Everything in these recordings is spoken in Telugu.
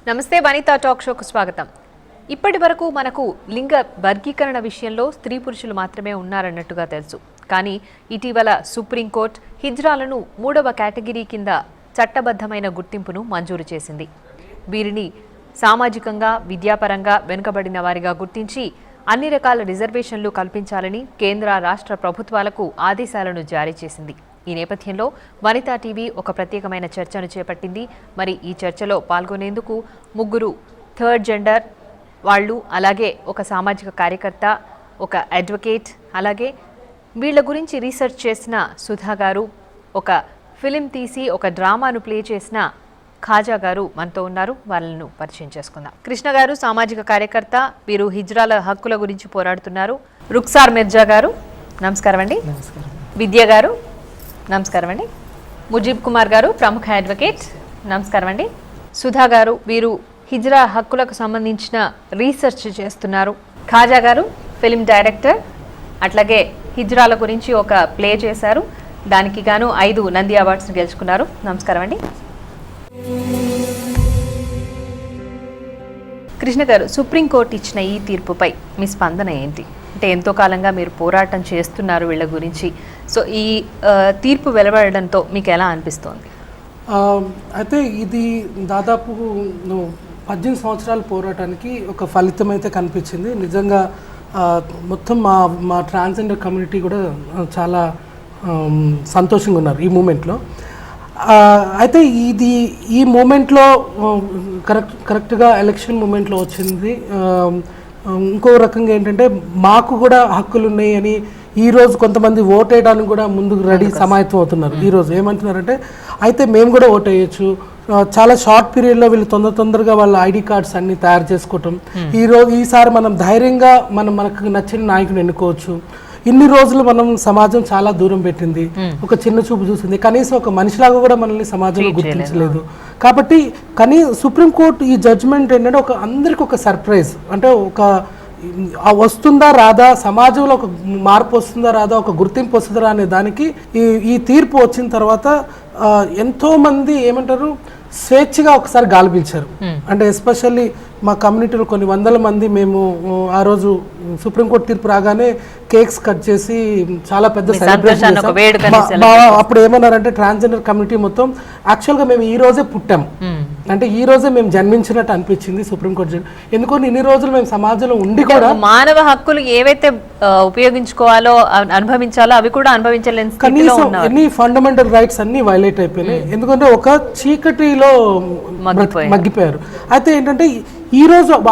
నమస్తే వనితా టాక్ షోకు స్వాగతం. ఇప్పటి వరకు మనకు లింగ వర్గీకరణ విషయంలో స్త్రీ పురుషులు మాత్రమే ఉన్నారన్నట్టుగా తెలుసు. కానీ ఇటీవల సుప్రీంకోర్టు హిజ్రాలను 3వ కేటగిరీ కింద చట్టబద్ధమైన గుర్తింపును మంజూరు చేసింది. వీరిని సామాజికంగా విద్యాపరంగా వెనుకబడిన వారిగా గుర్తించి అన్ని రకాల రిజర్వేషన్లు కల్పించాలని కేంద్ర రాష్ట్ర ప్రభుత్వాలకు ఆదేశాలను జారీ చేసింది. ఈ నేపథ్యంలో వనితా టీవీ ఒక ప్రత్యేకమైన చర్చను చేపట్టింది. మరి ఈ చర్చలో పాల్గొనేందుకు 3 థర్డ్ జెండర్ వాళ్ళు, అలాగే ఒక సామాజిక కార్యకర్త, ఒక అడ్వకేట్, అలాగే వీళ్ళ గురించి రీసెర్చ్ చేసిన సుధా గారు, ఒక ఫిలిం తీసి ఒక డ్రామాను ప్లే చేసిన ఖాజా గారు మనతో ఉన్నారు. వాళ్ళను పరిచయం చేసుకుందాం. కృష్ణ గారు సామాజిక కార్యకర్త, వీరు హిజ్రాల హక్కుల గురించి పోరాడుతున్నారు. రుక్సార్ మిర్జా గారు నమస్కారం అండి. విద్య గారు నమస్కారం అండి. ముజీబ్ కుమార్ గారు ప్రముఖ అడ్వకేట్ నమస్కారం అండి. సుధా గారు వీరు హిజ్రా హక్కులకు సంబంధించిన రీసెర్చ్ చేస్తున్నారు. ఖాజా గారు ఫిలిం డైరెక్టర్, అట్లాగే హిజ్రాల గురించి ఒక ప్లే చేశారు. దానికి గాను 5 నంది అవార్డ్స్ గెలుచుకున్నారు. నమస్కారం అండి. కృష్ణ గారు, సుప్రీంకోర్టు ఇచ్చిన ఈ తీర్పుపై మీ స్పందన ఏంటి? అంటే ఎంతో కాలంగా మీరు పోరాటం చేస్తున్నారు వీళ్ళ గురించి. సో ఈ తీర్పు వెలువడడంతో మీకు ఎలా అనిపిస్తోంది? అయితే ఇది దాదాపు 18 సంవత్సరాల పోరాటానికి ఒక ఫలితం అయితే కనిపించింది. నిజంగా మొత్తం మా ట్రాన్స్జెండర్ కమ్యూనిటీ కూడా చాలా సంతోషంగా ఉన్నారు ఈ మూమెంట్లో. అయితే ఈ మూమెంట్లో కరెక్ట్గా ఎలక్షన్ మూమెంట్లో వచ్చింది. ఇంకో రకంగా ఏంటంటే మాకు కూడా హక్కులు ఉన్నాయి అని ఈరోజు కొంతమంది ఓట్ వేయడానికి కూడా ముందుకు రెడీ సమాయత్తం అవుతున్నారు. ఈరోజు ఏమంటున్నారంటే అయితే మేము కూడా ఓట్ వేయచ్చు, చాలా షార్ట్ పీరియడ్లో వీళ్ళు తొందరగా వాళ్ళ ఐడి కార్డ్స్ అన్ని తయారు చేసుకోవటం, ఈసారి మనం ధైర్యంగా మనకు నచ్చిన నాయకుని ఎన్నుకోవచ్చు. ఇన్ని రోజులు మనం సమాజం చాలా దూరం పెట్టింది, ఒక చిన్న చూపు చూసింది, కనీసం ఒక మనిషిలాగా కూడా మనల్ని సమాజంలో గుర్తించలేదు. కాబట్టి కానీ సుప్రీంకోర్టు ఈ జడ్జిమెంట్ ఏంటంటే అందరికి ఒక సర్ప్రైజ్. అంటే ఒక వస్తుందా రాదా, సమాజంలో ఒక మార్పు వస్తుందా రాదా, ఒక గుర్తింపు వస్తుందా అనే దానికి ఈ తీర్పు వచ్చిన తర్వాత ఎంతోమంది ఏమంటారు స్వేచ్ఛగా ఒకసారి గాలి పీల్చారు. అంటే ఎస్పెషల్లీ మా కమ్యూనిటీలో కొన్ని వందల మంది మేము ఆ రోజు సుప్రీంకోర్టు తీర్పు రాగానే కేక్స్ కట్ చేసి చాలా పెద్ద సెలబ్రేషన్. అప్పుడు ఏమన్నారంటే ట్రాన్స్జెండర్ కమ్యూనిటీ మొత్తం యాక్చువల్గా మేము ఈ రోజే పుట్టాం, అంటే ఈ రోజే మేము జన్మించినట్టు అనిపించింది సుప్రీంకోర్టు. ఎందుకంటే ఇన్ని రోజులు మేము సమాజంలో ఉండి కూడా మానవ హక్కులు ఏవైతే ఉపయోగించుకోవాలో అనుభవించాలో అవి కూడా అనుభవించలేని కనీసం ఎన్ని ఫండమెంటల్ రైట్స్ అన్ని వైలేట్ అయిపోయినాయి. ఎందుకంటే ఒక చీకటిలో మగ్గిపోయారు. అయితే ఏంటంటే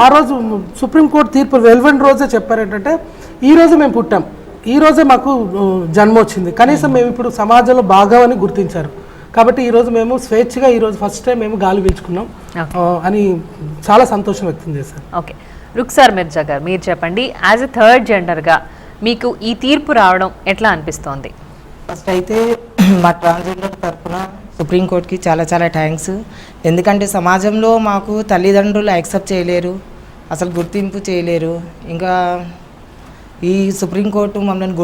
ఆ రోజు సుప్రీంకోర్టు తీర్పు వెలువడిన రోజే చెప్పారు ఏంటంటే ఈ రోజు మేము పుట్టాం, ఈ రోజే మాకు జన్మ వచ్చింది, కనీసం మేము ఇప్పుడు సమాజంలో భాగమని గుర్తించారు. కాబట్టి ఈరోజు మేము స్వేచ్ఛగా ఈరోజు ఫస్ట్ టైం మేము గాలి పీల్చుకున్నాం అని చాలా సంతోషం వ్యక్తం చేశారు. ఓకే, రుక్సార్ మిర్జా గారు మీరు చెప్పండి, యాజ్ ఎ థర్డ్ జెండర్గా మీకు ఈ తీర్పు రావడం ఎట్లా అనిపిస్తోంది? ఫస్ట్ అయితే మా ట్రాన్స్జెండర్ తరఫున సుప్రీంకోర్టుకి చాలా థ్యాంక్స్. ఎందుకంటే సమాజంలో మాకు తల్లిదండ్రులు యాక్సెప్ట్ చేయలేరు, అసలు గుర్తింపు చేయలేరు. ఇంకా ఈ సుప్రీంకోర్టు మమ్మల్ని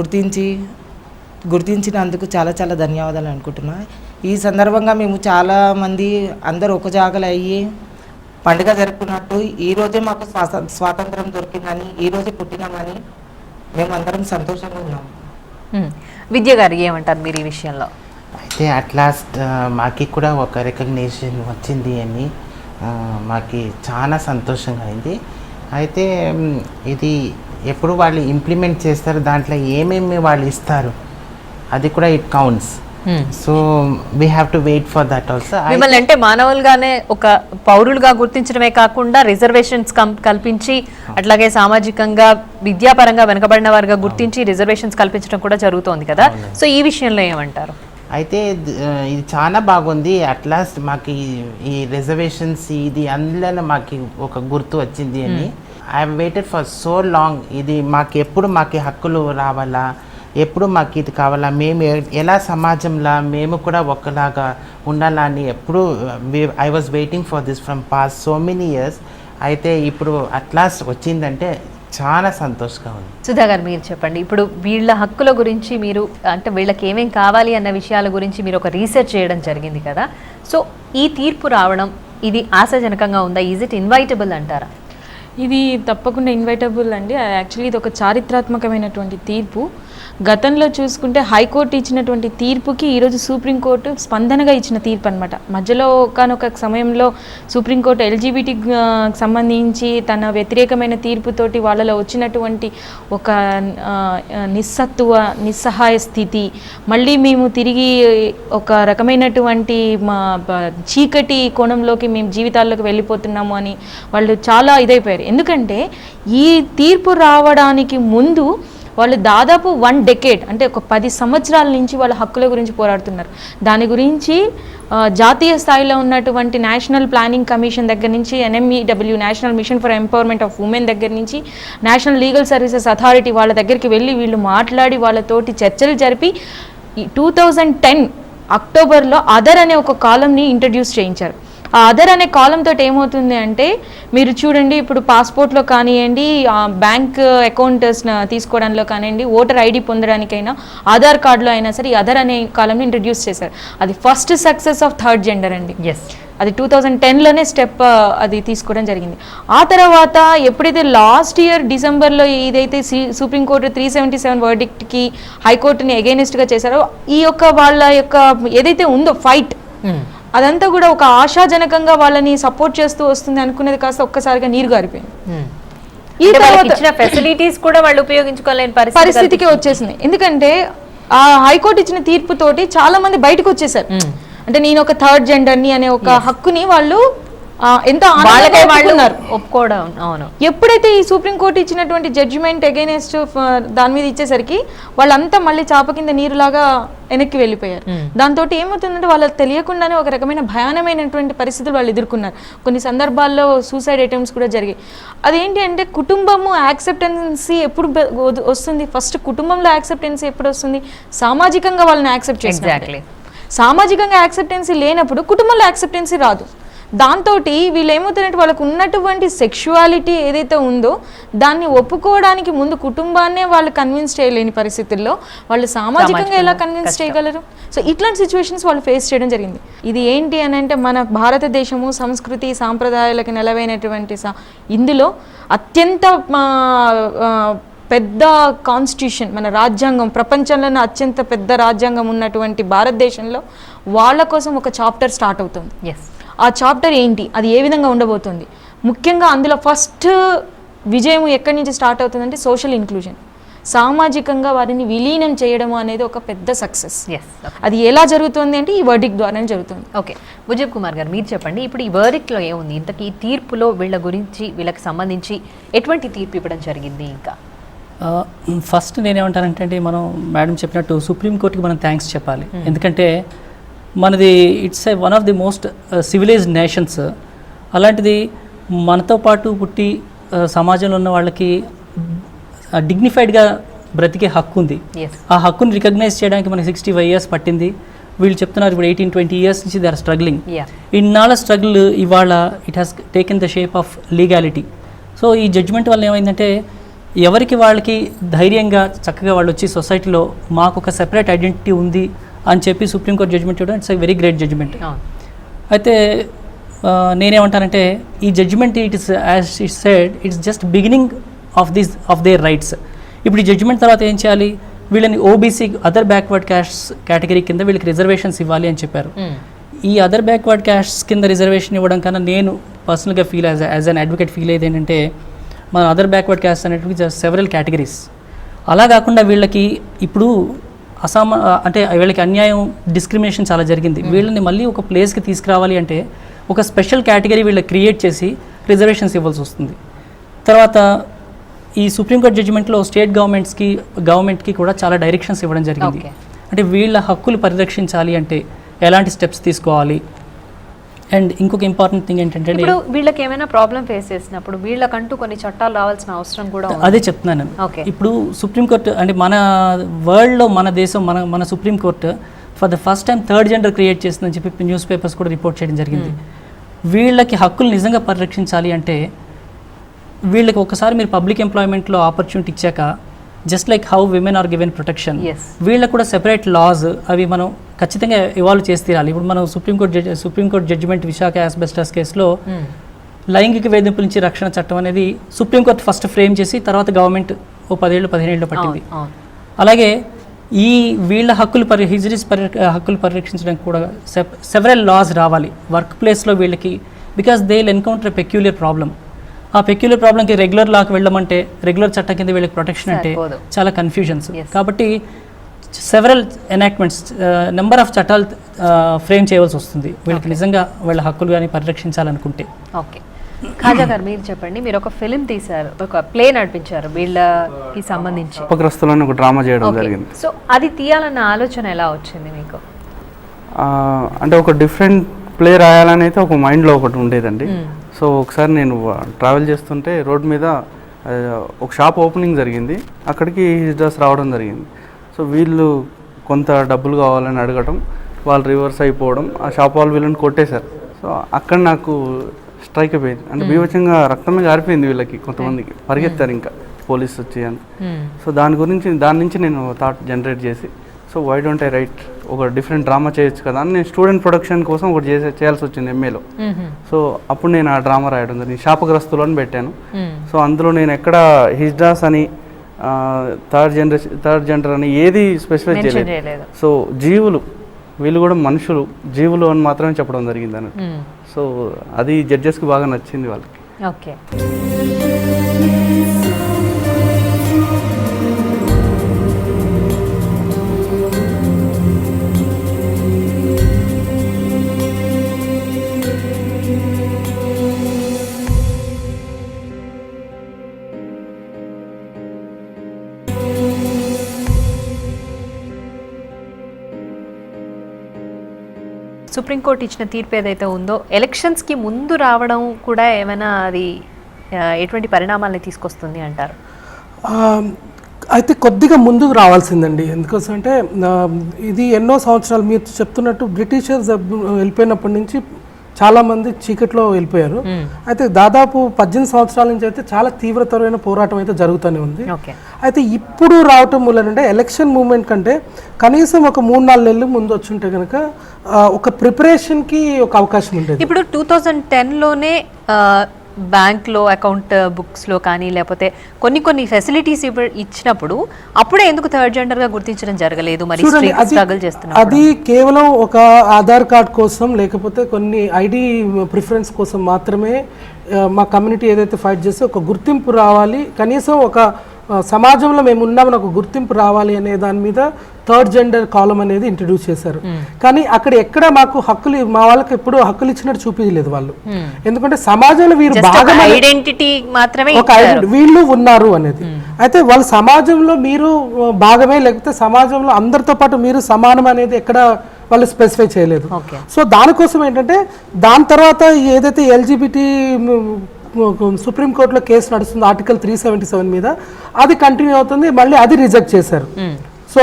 గుర్తించినందుకు చాలా ధన్యవాదాలు అనుకుంటున్నా. ఈ సందర్భంగా మేము చాలామంది అందరూ ఒక జాగలు అయ్యి పండుగ జరుపుకున్నట్టు ఈరోజే మాకు స్వాతంత్రం దొరికిందని, ఈరోజే పుట్టినామని మేమందరం సంతోషంగా ఉన్నాము. విద్య గారు ఏమంటారు మీరు ఈ విషయంలో? అయితే అట్ లాస్ట్ మాకి కూడా ఒక రికగ్నిషన్ వచ్చింది అని మాకు చాలా సంతోషంగా అయింది. అయితే ఇది ఎప్పుడు వాళ్ళు ఇంప్లిమెంట్ చేస్తారు, దాంట్లో ఏమేమి వాళ్ళు ఇస్తారు అది కూడా it counts. So we have to wait for that also. మిమ్మల్ని అంటే మానవులుగానే ఒక పౌరులుగా గుర్తించడమే కాకుండా రిజర్వేషన్స్ కల్పించి, అట్లాగే సామాజికంగా విద్యాపరంగా వెనుకబడిన వారిగా గుర్తించి రిజర్వేషన్స్ కల్పించడం కూడా జరుగుతోంది కదా. సో ఈ విషయంలో ఏమంటారు? అయితే ఇది చాలా బాగుంది. అట్ లాస్ట్ మాకు ఈ రిజర్వేషన్స్ ఇది అందులో మాకు ఒక గుర్తు వచ్చింది అని. I'm waited for so long. ఇది మాకు ఎప్పుడు మాకు హక్కులు రావాలా, ఎప్పుడు మాకు ఇది కావాలా, మేము ఎలా సమాజంలో మేము కూడా ఒకలాగా ఉండాలని ఎప్పుడు I was waiting for this from past so many years. అయితే ఇప్పుడు అట్ లాస్ట్ వచ్చిందంటే చాలా సంతోషంగా ఉంది. సుధా గారు మీరు చెప్పండి, ఇప్పుడు వీళ్ళ హక్కుల గురించి మీరు అంటే వీళ్ళకి ఏమేం కావాలి అన్న విషయాల గురించి మీరు ఒక రీసెర్చ్ చేయడం జరిగింది కదా. సో ఈ తీర్పు రావడం ఇది ఆశాజనకంగా ఉందా? ఈజ్ ఇట్ ఇన్వైటబుల్ అంటారా? ఇది తప్పకుండా ఇన్వైటబుల్ అండి. యాక్చువల్లీ ఇది ఒక చారిత్రాత్మకమైనటువంటి తీర్పు. గతంలో చూసుకుంటే హైకోర్టు ఇచ్చినటువంటి తీర్పుకి ఈరోజు సుప్రీంకోర్టు స్పందనగా ఇచ్చిన తీర్పు అనమాట. మధ్యలో ఒకనొక సమయంలో సుప్రీంకోర్టు ఎల్జీబీటీ సంబంధించి తన వ్యతిరేకమైన తీర్పుతోటి వాళ్ళలో వచ్చినటువంటి ఒక నిస్సత్తువ, నిస్సహాయ స్థితి, మళ్ళీ మేము తిరిగి ఒక రకమైనటువంటి చీకటి కోణంలోకి మేము జీవితాల్లోకి వెళ్ళిపోతున్నాము అని వాళ్ళు చాలా ఇదైపోయారు. ఎందుకంటే ఈ తీర్పు రావడానికి ముందు వాళ్ళు దాదాపు 1 decade అంటే ఒక 10 సంవత్సరాల నుంచి వాళ్ళ హక్కుల గురించి పోరాడుతున్నారు. దాని గురించి జాతీయ స్థాయిలో ఉన్నటువంటి నేషనల్ ప్లానింగ్ కమిషన్ దగ్గర నుంచి NMEW national mission for empowerment of women దగ్గర నుంచి నేషనల్ లీగల్ సర్వీసెస్ అథారిటీ వాళ్ళ దగ్గరికి వెళ్ళి వీళ్ళు మాట్లాడి వాళ్ళతోటి చర్చలు జరిపి 2010 అక్టోబర్లో అదర్ అనే ఒక కాలంని ఇంట్రడ్యూస్ చేయించారు. ఆ అదర్ అనే కాలం తోటి ఏమవుతుంది అంటే మీరు చూడండి, ఇప్పుడు పాస్పోర్ట్లో కానివ్వండి, బ్యాంక్ అకౌంట్ తీసుకోవడంలో కానివ్వండి, ఓటర్ ఐడి పొందడానికైనా, ఆధార్ కార్డులో అయినా సరే ఈ అదర్ అనే కాలంని ఇంట్రడ్యూస్ చేశారు. అది first success of third gender అండి. అది 2010లోనే స్టెప్ అది తీసుకోవడం జరిగింది. ఆ తర్వాత ఎప్పుడైతే లాస్ట్ ఇయర్ డిసెంబర్లో ఏదైతే సుప్రీంకోర్టు 377 వర్డిక్ట్కి హైకోర్టుని అగైనెస్ట్గా చేశారో, ఈ యొక్క వాళ్ళ యొక్క ఏదైతే ఉందో ఫైట్ అదంతా కూడా ఒక ఆశాజనకంగా వాళ్ళని సపోర్ట్ చేస్తూ వస్తుంది అనుకునేది కాస్త ఒక్కసారిగా నీరు గారిపోయింది. ఈ తర్వాత ఫెసిలిటీస్ కూడా వాళ్ళు ఉపయోగించుకోలేని పరిస్థితికి వచ్చేసింది. ఎందుకంటే ఆ హైకోర్టు ఇచ్చిన తీర్పుతోటి చాలా మంది బయటకు వచ్చేసారు. అంటే నేను ఒక థర్డ్ జెండర్ని అనే ఒక హక్కుని వాళ్ళు ఎంతో ఒప్పుకోవడం. అవును. ఎప్పుడైతే ఈ సుప్రీంకోర్టు ఇచ్చినటువంటి జడ్జిమెంట్ అగైనెస్ట్ దాని మీద ఇచ్చేసరికి వాళ్ళంతా మళ్ళీ చాప కింద నీరులాగా వెనక్కి వెళ్ళిపోయారు. దాంతో ఏమవుతుందంటే వాళ్ళకి తెలియకుండానే ఒక రకమైన భయానమైనటువంటి పరిస్థితులు వాళ్ళు ఎదుర్కొన్నారు. కొన్ని సందర్భాల్లో సూసైడ్ అటెంప్ట్స్ కూడా జరిగాయి. అదేంటి అంటే కుటుంబము యాక్సెప్టెన్సీ ఎప్పుడు వస్తుంది? ఫస్ట్ కుటుంబంలో యాక్సెప్టెన్సీ ఎప్పుడు వస్తుంది? సామాజికంగా వాళ్ళని యాక్సెప్ట్ చేసి, సామాజికంగా యాక్సెప్టెన్సీ లేనప్పుడు కుటుంబంలో యాక్సెప్టెన్సీ రాదు. దాంతో వీళ్ళు ఏమవుతుందంటే వాళ్ళకు ఉన్నటువంటి సెక్షువాలిటీ ఏదైతే ఉందో దాన్ని ఒప్పుకోవడానికి ముందు కుటుంబాన్నే వాళ్ళు కన్విన్స్ చేయలేని పరిస్థితుల్లో వాళ్ళు సామాజికంగా ఎలా కన్విన్స్ చేయగలరు? సో ఇట్లాంటి సిచ్యువేషన్స్ వాళ్ళు ఫేస్ చేయడం జరిగింది. ఇది ఏంటి అని అంటే మన భారతదేశము సంస్కృతి సాంప్రదాయాలకు నెలవైనటువంటి ఇందులో అత్యంత పెద్ద కాన్స్టిట్యూషన్, మన రాజ్యాంగం, ప్రపంచంలోనే అత్యంత పెద్ద రాజ్యాంగం ఉన్నటువంటి భారతదేశంలో వాళ్ళ కోసం ఒక చాప్టర్ స్టార్ట్ అవుతుంది. ఆ చాప్టర్ ఏంటి, అది ఏ విధంగా ఉండబోతుంది? ముఖ్యంగా అందులో ఫస్ట్ విజయం ఎక్కడి నుంచి స్టార్ట్ అవుతుందంటే సోషల్ ఇంక్లూజన్, సామాజికంగా వారిని విలీనం చేయడం అనేది ఒక పెద్ద సక్సెస్. అది ఎలా జరుగుతుంది అంటే ఈ వర్డిక్ట్ ద్వారానే జరుగుతుంది. ఓకే, ముజీబ్ కుమార్ గారు మీరు చెప్పండి, ఇప్పుడు ఈ వర్డిక్ట్లో ఏముంది? ఇంతకీ ఈ తీర్పులో వీళ్ళ గురించి, వీళ్ళకి సంబంధించి ఎటువంటి తీర్పు ఇవ్వడం జరిగింది? ఇంకా ఫస్ట్ నేనేమంటానంటే మనం మేడం చెప్పినట్టు సుప్రీంకోర్టుకి మనం థ్యాంక్స్ చెప్పాలి. ఎందుకంటే మనది it's one of the most civilized nations. అలాంటిది మనతో పాటు పుట్టి సమాజంలో ఉన్న వాళ్ళకి డిగ్నిఫైడ్గా బ్రతికే హక్కు ఉంది. ఆ హక్కుని రికగ్నైజ్ చేయడానికి మనకి 65 years పట్టింది. వీళ్ళు చెప్తున్నారు ఇప్పుడు 18-20 years నుంచి దే ఆర్ స్ట్రగ్లింగ్. ఇన్నాళ్ళ స్ట్రగుల్ ఇవాళ it has taken the shape of legality. So ఈ జడ్జిమెంట్ వల్ల ఏమైందంటే ఎవరికి వాళ్ళకి ధైర్యంగా చక్కగా వాళ్ళు వచ్చి సొసైటీలో మాకు ఒక సెపరేట్ ఐడెంటిటీ ఉంది అని చెప్పి సుప్రీంకోర్టు జడ్జిమెంట్ ఇవ్వడం it's a very great judgement. అయితే నేనేమంటానంటే ఈ judgement it is as it said it's just beginning of their rights. ఇప్పుడు ఈ జడ్జిమెంట్ తర్వాత ఏం చేయాలి? వీళ్ళని OBC other backward castes category కింద వీళ్ళకి రిజర్వేషన్స్ ఇవ్వాలి అని చెప్పారు. ఈ అదర్ బ్యాక్వర్డ్ క్యాస్ట్స్ కింద రిజర్వేషన్ ఇవ్వడం కన్నా నేను పర్సనల్గా feel as an advocate feel అయ్యేది ఏంటంటే మన అదర్ బ్యాక్వర్డ్ క్యాస్ట్ అనేటివి సెవరల్ కేటగిరీస్. అలా కాకుండా వీళ్ళకి ఇప్పుడు అంటే వీళ్ళకి అన్యాయం, డిస్క్రిమినేషన్ చాలా జరిగింది. వీళ్ళని మళ్ళీ ఒక ప్లేస్కి తీసుకురావాలి అంటే ఒక స్పెషల్ కేటగిరీ వీళ్ళకి క్రియేట్ చేసి రిజర్వేషన్స్ ఇవ్వాల్సి వస్తుంది. తర్వాత ఈ సుప్రీంకోర్టు జడ్జిమెంట్లో స్టేట్ గవర్నమెంట్కి కూడా చాలా డైరెక్షన్స్ ఇవ్వడం జరిగింది. అంటే వీళ్ళ హక్కులు పరిరక్షించాలి అంటే ఎలాంటి స్టెప్స్ తీసుకోవాలి. అండ్ ఇంకొక ఇంపార్టెంట్ థింగ్ ఏంటంటే ఇప్పుడు వీళ్ళకి ఏమైనా ప్రాబ్లం ఫేస్ చేసినప్పుడు వీళ్ళకంటూ కొన్ని చట్టాలు రావాల్సిన అవసరం కూడా ఉంది. అదే చెప్తున్నాను. ఇప్పుడు సుప్రీంకోర్టు అంటే మన వరల్డ్లో మన దేశం మన supreme court for the first time third gender create చేస్తుందని చెప్పి న్యూస్ పేపర్స్ కూడా రిపోర్ట్ చేయడం జరిగింది. వీళ్ళకి హక్కులు నిజంగా పరిరక్షించాలి అంటే వీళ్ళకి ఒకసారి మీరు పబ్లిక్ ఎంప్లాయ్మెంట్లో ఆపర్చునిటీ ఇచ్చాక just like how women are given protection, Yes. వీళ్ళకు కూడా సెపరేట్ లాస్ అవి మనం ఖచ్చితంగా ఇవాల్వ్ చేసి తీరాలి. ఇప్పుడు మనం సుప్రీంకోర్టు జడ్జిమెంట్ విశాఖ యాస్బెస్టాస్ కేసులో లైంగిక వేధింపుల నుంచి రక్షణ చట్టం అనేది సుప్రీంకోర్టు ఫస్ట్ ఫ్రేమ్ చేసి తర్వాత గవర్నమెంట్ ఓ 10-15 పట్టింది. అవును. అలాగే ఈ వీళ్ళ హిజరీస్ హక్కులు పరిరక్షించడానికి కూడా సెవరల్ లాస్ రావాలి వర్క్ ప్లేస్లో వీళ్ళకి, because they will encounter peculiar problem. ఆ పెక్యులర్ ప్రాబ్లంకి రెగ్యులర్ లాకి వెళ్ళమంటే, రెగ్యులర్ చట్టం కింద వీళ్ళకి ప్రొటెక్షన్ అంటే సరిపోదు. చాలా కన్ఫ్యూజన్స్. Yes. కాబట్టి సెవరల్ ఎనాక్ట్మెంట్స్ నెంబర్ ఆఫ్ చట్టాలు ఫ్రేమ్ చేయవలసి వస్తుంది వీళ్ళకి నిజంగా వీళ్ళ హక్కులు కానీ పరిరక్షించాలనుకుంటే. ఓకే, ఖాజా గారు మీరు చెప్పండి. మీరు ఒక ఫిలిం తీశారు, ఒక ప్లే నడిపించారు వీళ్ళకి సంబంధించి. అపగ్రస్తులను ఒక డ్రామా చేయడం జరిగింది. సో అది తీయాలన్న ఆలోచన ఎలా వచ్చింది మీకు? అంటే ఒక డిఫరెంట్ ప్లే రాయాలని అయితే ఒక మైండ్లో ఒకటి ఉండేదండి. సో ఒకసారి నేను ట్రావెల్ చేస్తుంటే రోడ్ మీద ఒక షాప్ ఓపెనింగ్ జరిగింది, అక్కడికి హిజ్రాస్ రావడం జరిగింది. సో వీళ్ళు కొంత డబ్బులు కావాలని అడగటం, వాళ్ళు రివర్స్ అయిపోవడం, ఆ షాప్ వాళ్ళు వీళ్ళని కొట్టేశారు. సో అక్కడ నాకు స్ట్రైక్ అయిపోయింది, అంటే బీభత్సంగా రక్తమే గారిపోయింది వీళ్ళకి, కొంతమందికి పరిగెత్తారు ఇంకా పోలీస్ వచ్చి అని. సో దాని నుంచి నేను థాట్ జనరేట్ చేసి, so why don't I write ఒక డిఫరెంట్ డ్రామా చేయొచ్చు కదా అని నేను స్టూడెంట్ ప్రొడక్షన్ కోసం ఒకటి చేయాల్సి వచ్చింది ఎంఏలో. సో అప్పుడు నేను ఆ డ్రామా రాయడం జరిగింది, శాపగ్రస్తులు అని పెట్టాను. సో అందులో నేను ఎక్కడ హిజ్రాస్ అని థర్డ్ జెండర్ అని ఏది స్పెసిఫై చేయలేదు. సో జీవులు, వీళ్ళు కూడా మనుషులు, జీవులు అని మాత్రమే చెప్పడం జరిగింది అన్నట్టు. సో అది జడ్జెస్కి బాగా నచ్చింది వాళ్ళకి. ఓకే, సుప్రీంకోర్టు ఇచ్చిన తీర్పు ఏదైతే ఉందో ఎలక్షన్స్కి ముందు రావడం కూడా ఏమైనా అది ఎటువంటి పరిణామాలని తీసుకొస్తుంది అంటారు? అయితే కొద్దిగా ముందుకు రావాల్సిందండి. ఎందుకోసమంటే ఇది ఎన్నో సంవత్సరాలు మీరు చెప్తున్నట్టు బ్రిటిషర్స్ వెళ్ళిపోయినప్పటి నుంచి చాలామంది చీకట్లో వెళ్ళిపోయారు. అయితే దాదాపు 18 సంవత్సరాల నుంచి అయితే చాలా తీవ్రతరమైన పోరాటం అయితే జరుగుతూనే ఉంది. అయితే ఇప్పుడు రావటం మూలంటే ఎలక్షన్ మూమెంట్ కంటే కనీసం ఒక 3-4 నెలలు ముందు వచ్చుంటే కనుక ఒక ప్రిపరేషన్కి ఒక అవకాశం ఉండేది. ఇప్పుడు 2010లోనే బ్యాంక్లో అకౌంట్ బుక్స్లో కానీ లేకపోతే కొన్ని ఫెసిలిటీస్ ఇచ్చినప్పుడు అప్పుడే ఎందుకు థర్డ్ జెండర్గా గుర్తించడం జరగలేదు? మరి స్ట్రగుల్ చేస్తున్నారు. అది కేవలం ఒక ఆధార్ కార్డ్ కోసం లేకపోతే కొన్ని ఐడి ప్రిఫరెన్స్ కోసం మాత్రమే మా కమ్యూనిటీ ఏదైతే ఫైట్ చేస్తే ఒక గుర్తింపు రావాలి, కనీసం ఒక సమాజంలో మేము ఉన్నామని ఒక గుర్తింపు రావాలి అనే దాని మీద థర్డ్ జెండర్ కాలం అనేది ఇంట్రడ్యూస్ చేశారు. కానీ అక్కడ ఎక్కడ మాకు హక్కులు, మా వాళ్ళకి ఎప్పుడు హక్కులు ఇచ్చినట్టు చూపించలేదు వాళ్ళు. ఎందుకంటే సమాజంలో వీరు బాగా ఐడెంటిటీ మాత్రమే ఒక వీళ్ళు ఉన్నారు అనేది. అయితే వాళ్ళ సమాజంలో మీరు భాగమే, లేకపోతే సమాజంలో అందరితో పాటు మీరు సమానం అనేది ఎక్కడ వాళ్ళు స్పెసిఫై చేయలేదు. సో దానికోసం ఏంటంటే దాని తర్వాత ఏదైతే ఎల్జిబిటీ సుప్రీంకోర్టులో కేసు నడుస్తుంది ఆర్టికల్ 377 మీద, అది కంటిన్యూ అవుతుంది, మళ్ళీ అది రిజెక్ట్ చేశారు. సో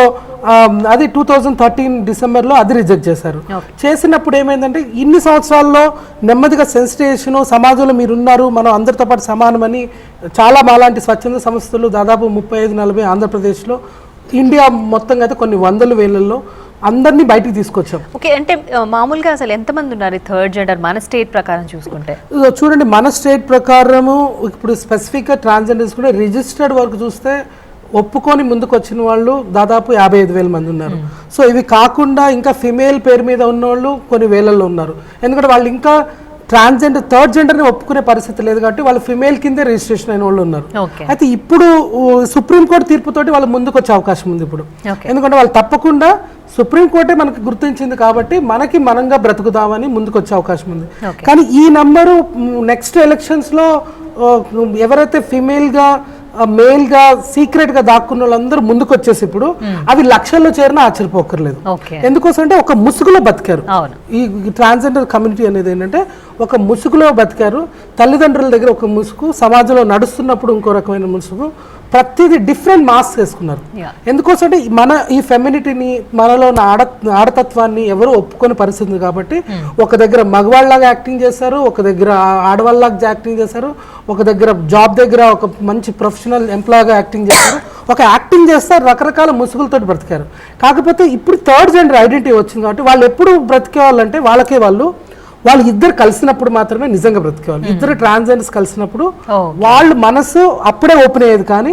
అది 2013 డిసెంబర్లో అది రిజెక్ట్ చేశారు. చేసినప్పుడు ఏమైందంటే ఇన్ని సంవత్సరాల్లో నెమ్మదిగా సెన్సిటైజేషన్, సమాజంలో మీరు ఉన్నారు, మనం అందరితో పాటు సమానమని చాలా మాలాంటి స్వచ్ఛంద సంస్థలు దాదాపు 35-40 ఆంధ్రప్రదేశ్లో, ఇండియా మొత్తంగా అయితే కొన్ని వందల వేలల్లో అందరినీ బయటికి తీసుకొచ్చాం. ఓకే, అంటే మామూలుగా అసలు ఎంతమంది ఉన్నారు థర్డ్ జెండర్ మన స్టేట్ ప్రకారం చూసుకుంటే? చూడండి, మన స్టేట్ ప్రకారము ఇప్పుడు స్పెసిఫిక్గా ట్రాన్స్జెండర్స్ కూడా రిజిస్టర్డ్ వరకు చూస్తే ఒప్పుకొని ముందుకు వచ్చిన వాళ్ళు దాదాపు 55,000 మంది ఉన్నారు. సో ఇవి కాకుండా ఇంకా ఫిమేల్ పేరు మీద ఉన్న వాళ్ళు కొన్ని వేలల్లో ఉన్నారు. ఎందుకంటే వాళ్ళు ఇంకా ట్రాన్స్జెండర్ థర్డ్ జెండర్ని ఒప్పుకునే పరిస్థితి లేదు కాబట్టి వాళ్ళు ఫిమేల్ కిందే రిజిస్ట్రేషన్ అయిన వాళ్ళు ఉన్నారు. అయితే ఇప్పుడు సుప్రీంకోర్టు తీర్పుతోటి వాళ్ళు ముందుకు వచ్చే అవకాశం ఉంది ఇప్పుడు. ఎందుకంటే వాళ్ళు తప్పకుండా సుప్రీంకోర్టే మనకు గుర్తించింది కాబట్టి మనకి మనంగా బ్రతుకుదామని ముందుకు వచ్చే అవకాశం ఉంది. కానీ ఈ నంబరు నెక్స్ట్ ఎలక్షన్స్లో ఎవరైతే ఫిమేల్గా మేల్గా సీక్రెట్గా దాక్కున్న వాళ్ళందరూ ముందుకు వచ్చేసి ఇప్పుడు అవి లక్షల్లో చేరినా ఆశ్చర్యపోకర్లేదు. ఎందుకోసం అంటే ఒక ముసుగులో బతికారు ఈ ట్రాన్స్జెండర్ కమ్యూనిటీ అనేది. ఏంటంటే ఒక ముసుగులో బతికారు. తల్లిదండ్రుల దగ్గర ఒక ముసుగు, సమాజంలో నడుస్తున్నప్పుడు ఇంకో రకమైన ముసుగు, ప్రతిదీ డిఫరెంట్ మాస్క్ వేసుకున్నారు. ఎందుకోసం అంటే మన ఈ ఫెమినిటీని, మనలో ఉన్న ఆడతత్వాన్ని ఎవరు ఒప్పుకొని పరిస్థితి కాబట్టి ఒక దగ్గర మగవాళ్ళలాగా యాక్టింగ్ చేశారు, ఒక దగ్గర ఆడవాళ్ళలాగా యాక్టింగ్ చేశారు, ఒక దగ్గర జాబ్ దగ్గర ఒక మంచి ప్రొఫెషనల్ ఎంప్లాయ్గా యాక్టింగ్ చేశారు. ఒక యాక్టింగ్ చేస్తారు, రకరకాల ముసుగులతో బ్రతికారు. కాకపోతే ఇప్పుడు థర్డ్ జెండర్ ఐడెంటిటీ వచ్చింది కాబట్టి వాళ్ళు ఎప్పుడు బ్రతికేవాళ్ళంటే వాళ్ళకే వాళ్ళు ఇద్దరు కలిసినప్పుడు మాత్రమే నిజంగా బ్రతికేవాళ్ళు. ఇద్దరు ట్రాన్స్జెండర్స్ కలిసినప్పుడు వాళ్ళు మనసు అప్పుడే ఓపెన్ అయ్యేది, కానీ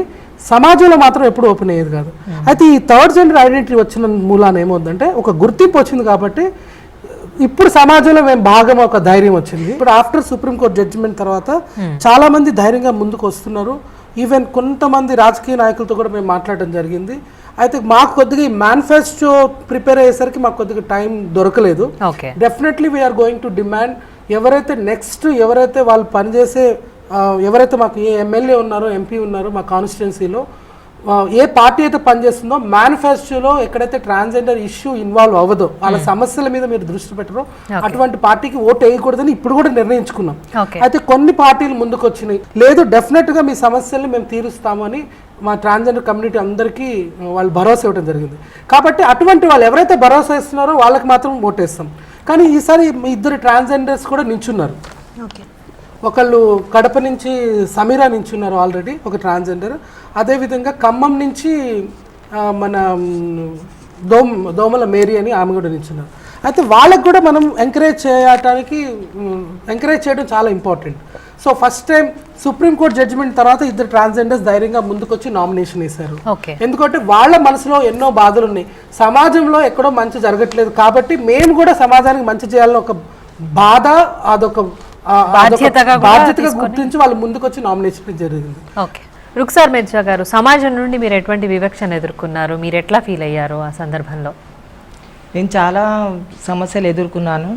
సమాజంలో మాత్రం ఎప్పుడు ఓపెన్ అయ్యేది కాదు. అయితే ఈ థర్డ్ జెండర్ ఐడెంటిటీ వచ్చిన మూలాన ఏమవుతుందంటే ఒక గుర్తింపు వచ్చింది కాబట్టి ఇప్పుడు సమాజంలో మేము భాగం, ఒక ధైర్యం వచ్చింది. ఇప్పుడు ఆఫ్టర్ సుప్రీంకోర్టు జడ్జిమెంట్ తర్వాత చాలా మంది ధైర్యంగా ముందుకు వస్తున్నారు. ఈవెన్ కొంతమంది రాజకీయ నాయకులతో కూడా మేము మాట్లాడడం జరిగింది. అయితే మాకు కొద్దిగా ఈ మేనిఫెస్టో ప్రిపేర్ అయ్యేసరికి మాకు కొద్దిగా టైం దొరకలేదు. Definitely we're going to demand ఎవరైతే వాళ్ళు పనిచేసే ఎవరైతే మాకు ఏ ఎమ్మెల్యే ఉన్నారో, ఎంపీ ఉన్నారో మా కాన్స్టిట్యున్సీలో, ఏ పార్టీ అయితే పనిచేస్తుందో మేనిఫెస్టోలో ఎక్కడైతే ట్రాన్స్జెండర్ ఇష్యూ ఇన్వాల్వ్ అవ్వదో, వాళ్ళ సమస్యల మీద మీరు దృష్టి పెట్టరో అటువంటి పార్టీకి ఓటు వేయకూడదని ఇప్పుడు కూడా నిర్ణయించుకున్నాం. అయితే కొన్ని పార్టీలు ముందుకు వచ్చినాయి, లేదు డెఫినెట్గా మీ సమస్యల్ని మేము తీరుస్తామని మా ట్రాన్స్జెండర్ కమ్యూనిటీ అందరికీ వాళ్ళు భరోసా ఇవ్వడం జరిగింది. కాబట్టి అటువంటి వాళ్ళు ఎవరైతే భరోసా ఇస్తున్నారో వాళ్ళకి మాత్రం ఓటేస్తాం. కానీ ఈసారి మీ ఇద్దరు ట్రాన్స్జెండర్స్ కూడా నించున్నారు. ఒకళ్ళు కడప నుంచి సమీరా నించున్నారు ఆల్రెడీ, ఒక ట్రాన్స్జెండర్. అదేవిధంగా ఖమ్మం నుంచి మన దోమల మేరీ అని ఆమె కూడా నించున్నారు. అయితే వాళ్ళకు కూడా మనం ఎంకరేజ్ చేయడం చాలా important. So first time supreme court judgement తర్వాత ఇద్దరు ట్రాన్స్జెండర్స్ ధైర్యంగా ముందుకొచ్చి నామినేషన్ వేశారు. ఎందుకంటే వాళ్ళ మనసులో ఎన్నో బాధలు ఉన్నాయి, సమాజంలో ఎక్కడో మంచి జరగట్లేదు, కాబట్టి మేము కూడా సమాజానికి మంచి చేయాలని ఒక బాధ, అదొక బాధ్యతగా గుర్తించి వాళ్ళు ముందుకొచ్చి నామినేషన్ జరిగింది. రుక్సార్ మిర్జా గారు, సమాజం నుండి మీరు ఎటువంటి వివక్షను ఎదుర్కొన్నారు, మీరు ఎట్లా ఫీల్ అయ్యారు ఆ సందర్భంలో? నేను చాలా సమస్యలు ఎదుర్కొన్నాను.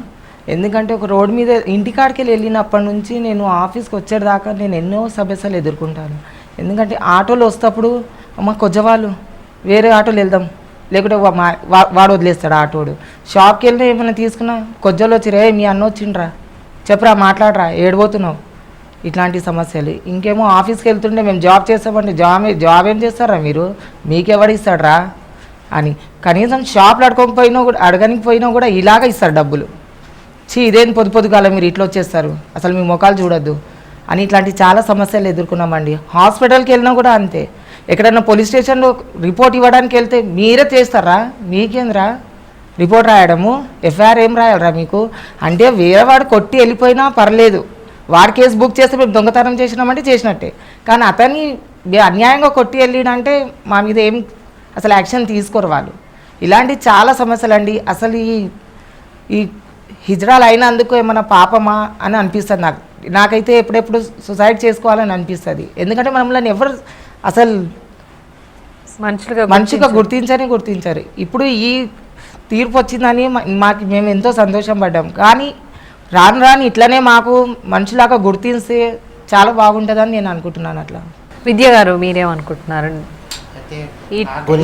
ఎందుకంటే ఒక రోడ్ మీద ఇంటికాడికి వెళ్ళినప్పటి నుంచి నేను ఆఫీస్కి వచ్చేదాకా నేను ఎన్నో సమస్యలు ఎదుర్కొంటాను. ఎందుకంటే ఆటోలు వస్తప్పుడు అమ్మ కొజ్జవాళ్ళు వేరే ఆటోలు వెళ్దాం, లేకుంటే వాడు వదిలేస్తాడు ఆటోడు. షాప్కి వెళ్ళినా ఏమైనా తీసుకున్నా కొజ్జలు వచ్చిరే, మీ అన్న వచ్చిండ్రా, చెప్పరా, మాట్లాడరా, ఏడిపోతున్నావు, ఇట్లాంటి సమస్యలు. ఇంకేమో ఆఫీస్కి వెళ్తుంటే మేము జాబ్ చేస్తామంటే జాబ్ ఏం చేస్తారా మీరు, మీకెవడు ఇస్తాడరా అని. కనీసం షాప్లో అడగనికి పోయినా కూడా ఇలాగ ఇస్తారు డబ్బులు. ఇదేం పొద్దుగాల మీరు ఇట్లా వచ్చేస్తారు, అసలు మీ ముఖాలు చూడొద్దు అని ఇట్లాంటి చాలా సమస్యలు ఎదుర్కొన్నామండి. హాస్పిటల్కి వెళ్ళినా కూడా అంతే. ఎక్కడన్నా పోలీస్ స్టేషన్లో రిపోర్ట్ ఇవ్వడానికి వెళ్తే మీరే చేస్తారా, మీకేంద్రా రిపోర్ట్ రాయడము, ఎఫ్ఐఆర్ ఏం రాయాలరా మీకు అంటే, వేరే వాడు కొట్టి వెళ్ళిపోయినా పర్లేదు, వాడి కేసు బుక్ చేస్తే మేము దొంగతనం చేసినామంటే చేసినట్టే. కానీ అతన్ని అన్యాయంగా కొట్టి వెళ్ళినంటే మా మీద ఏం అసలు యాక్షన్ తీసుకోరు వాళ్ళు. ఇలాంటి చాలా సమస్యలు అండి. అసలు ఈ హిజ్రాలు అయినందుకు ఏమైనా పాపమా అని అనిపిస్తుంది నాకైతే. ఎప్పుడెప్పుడు సూసైడ్ చేసుకోవాలని అనిపిస్తుంది. ఎందుకంటే మనల్ని ఎవరు అసలు మనిషిగా గుర్తించారు. ఇప్పుడు ఈ తీర్పు వచ్చిందని మేము ఎంతో సంతోషం పడ్డాం. కానీ రాను ఇట్లనే మాకు మనిషిలాగా గుర్తిస్తే చాలా బాగుంటుందని నేను అనుకుంటున్నాను. అట్లా విద్య గారు మీరేమనుకుంటున్నారు?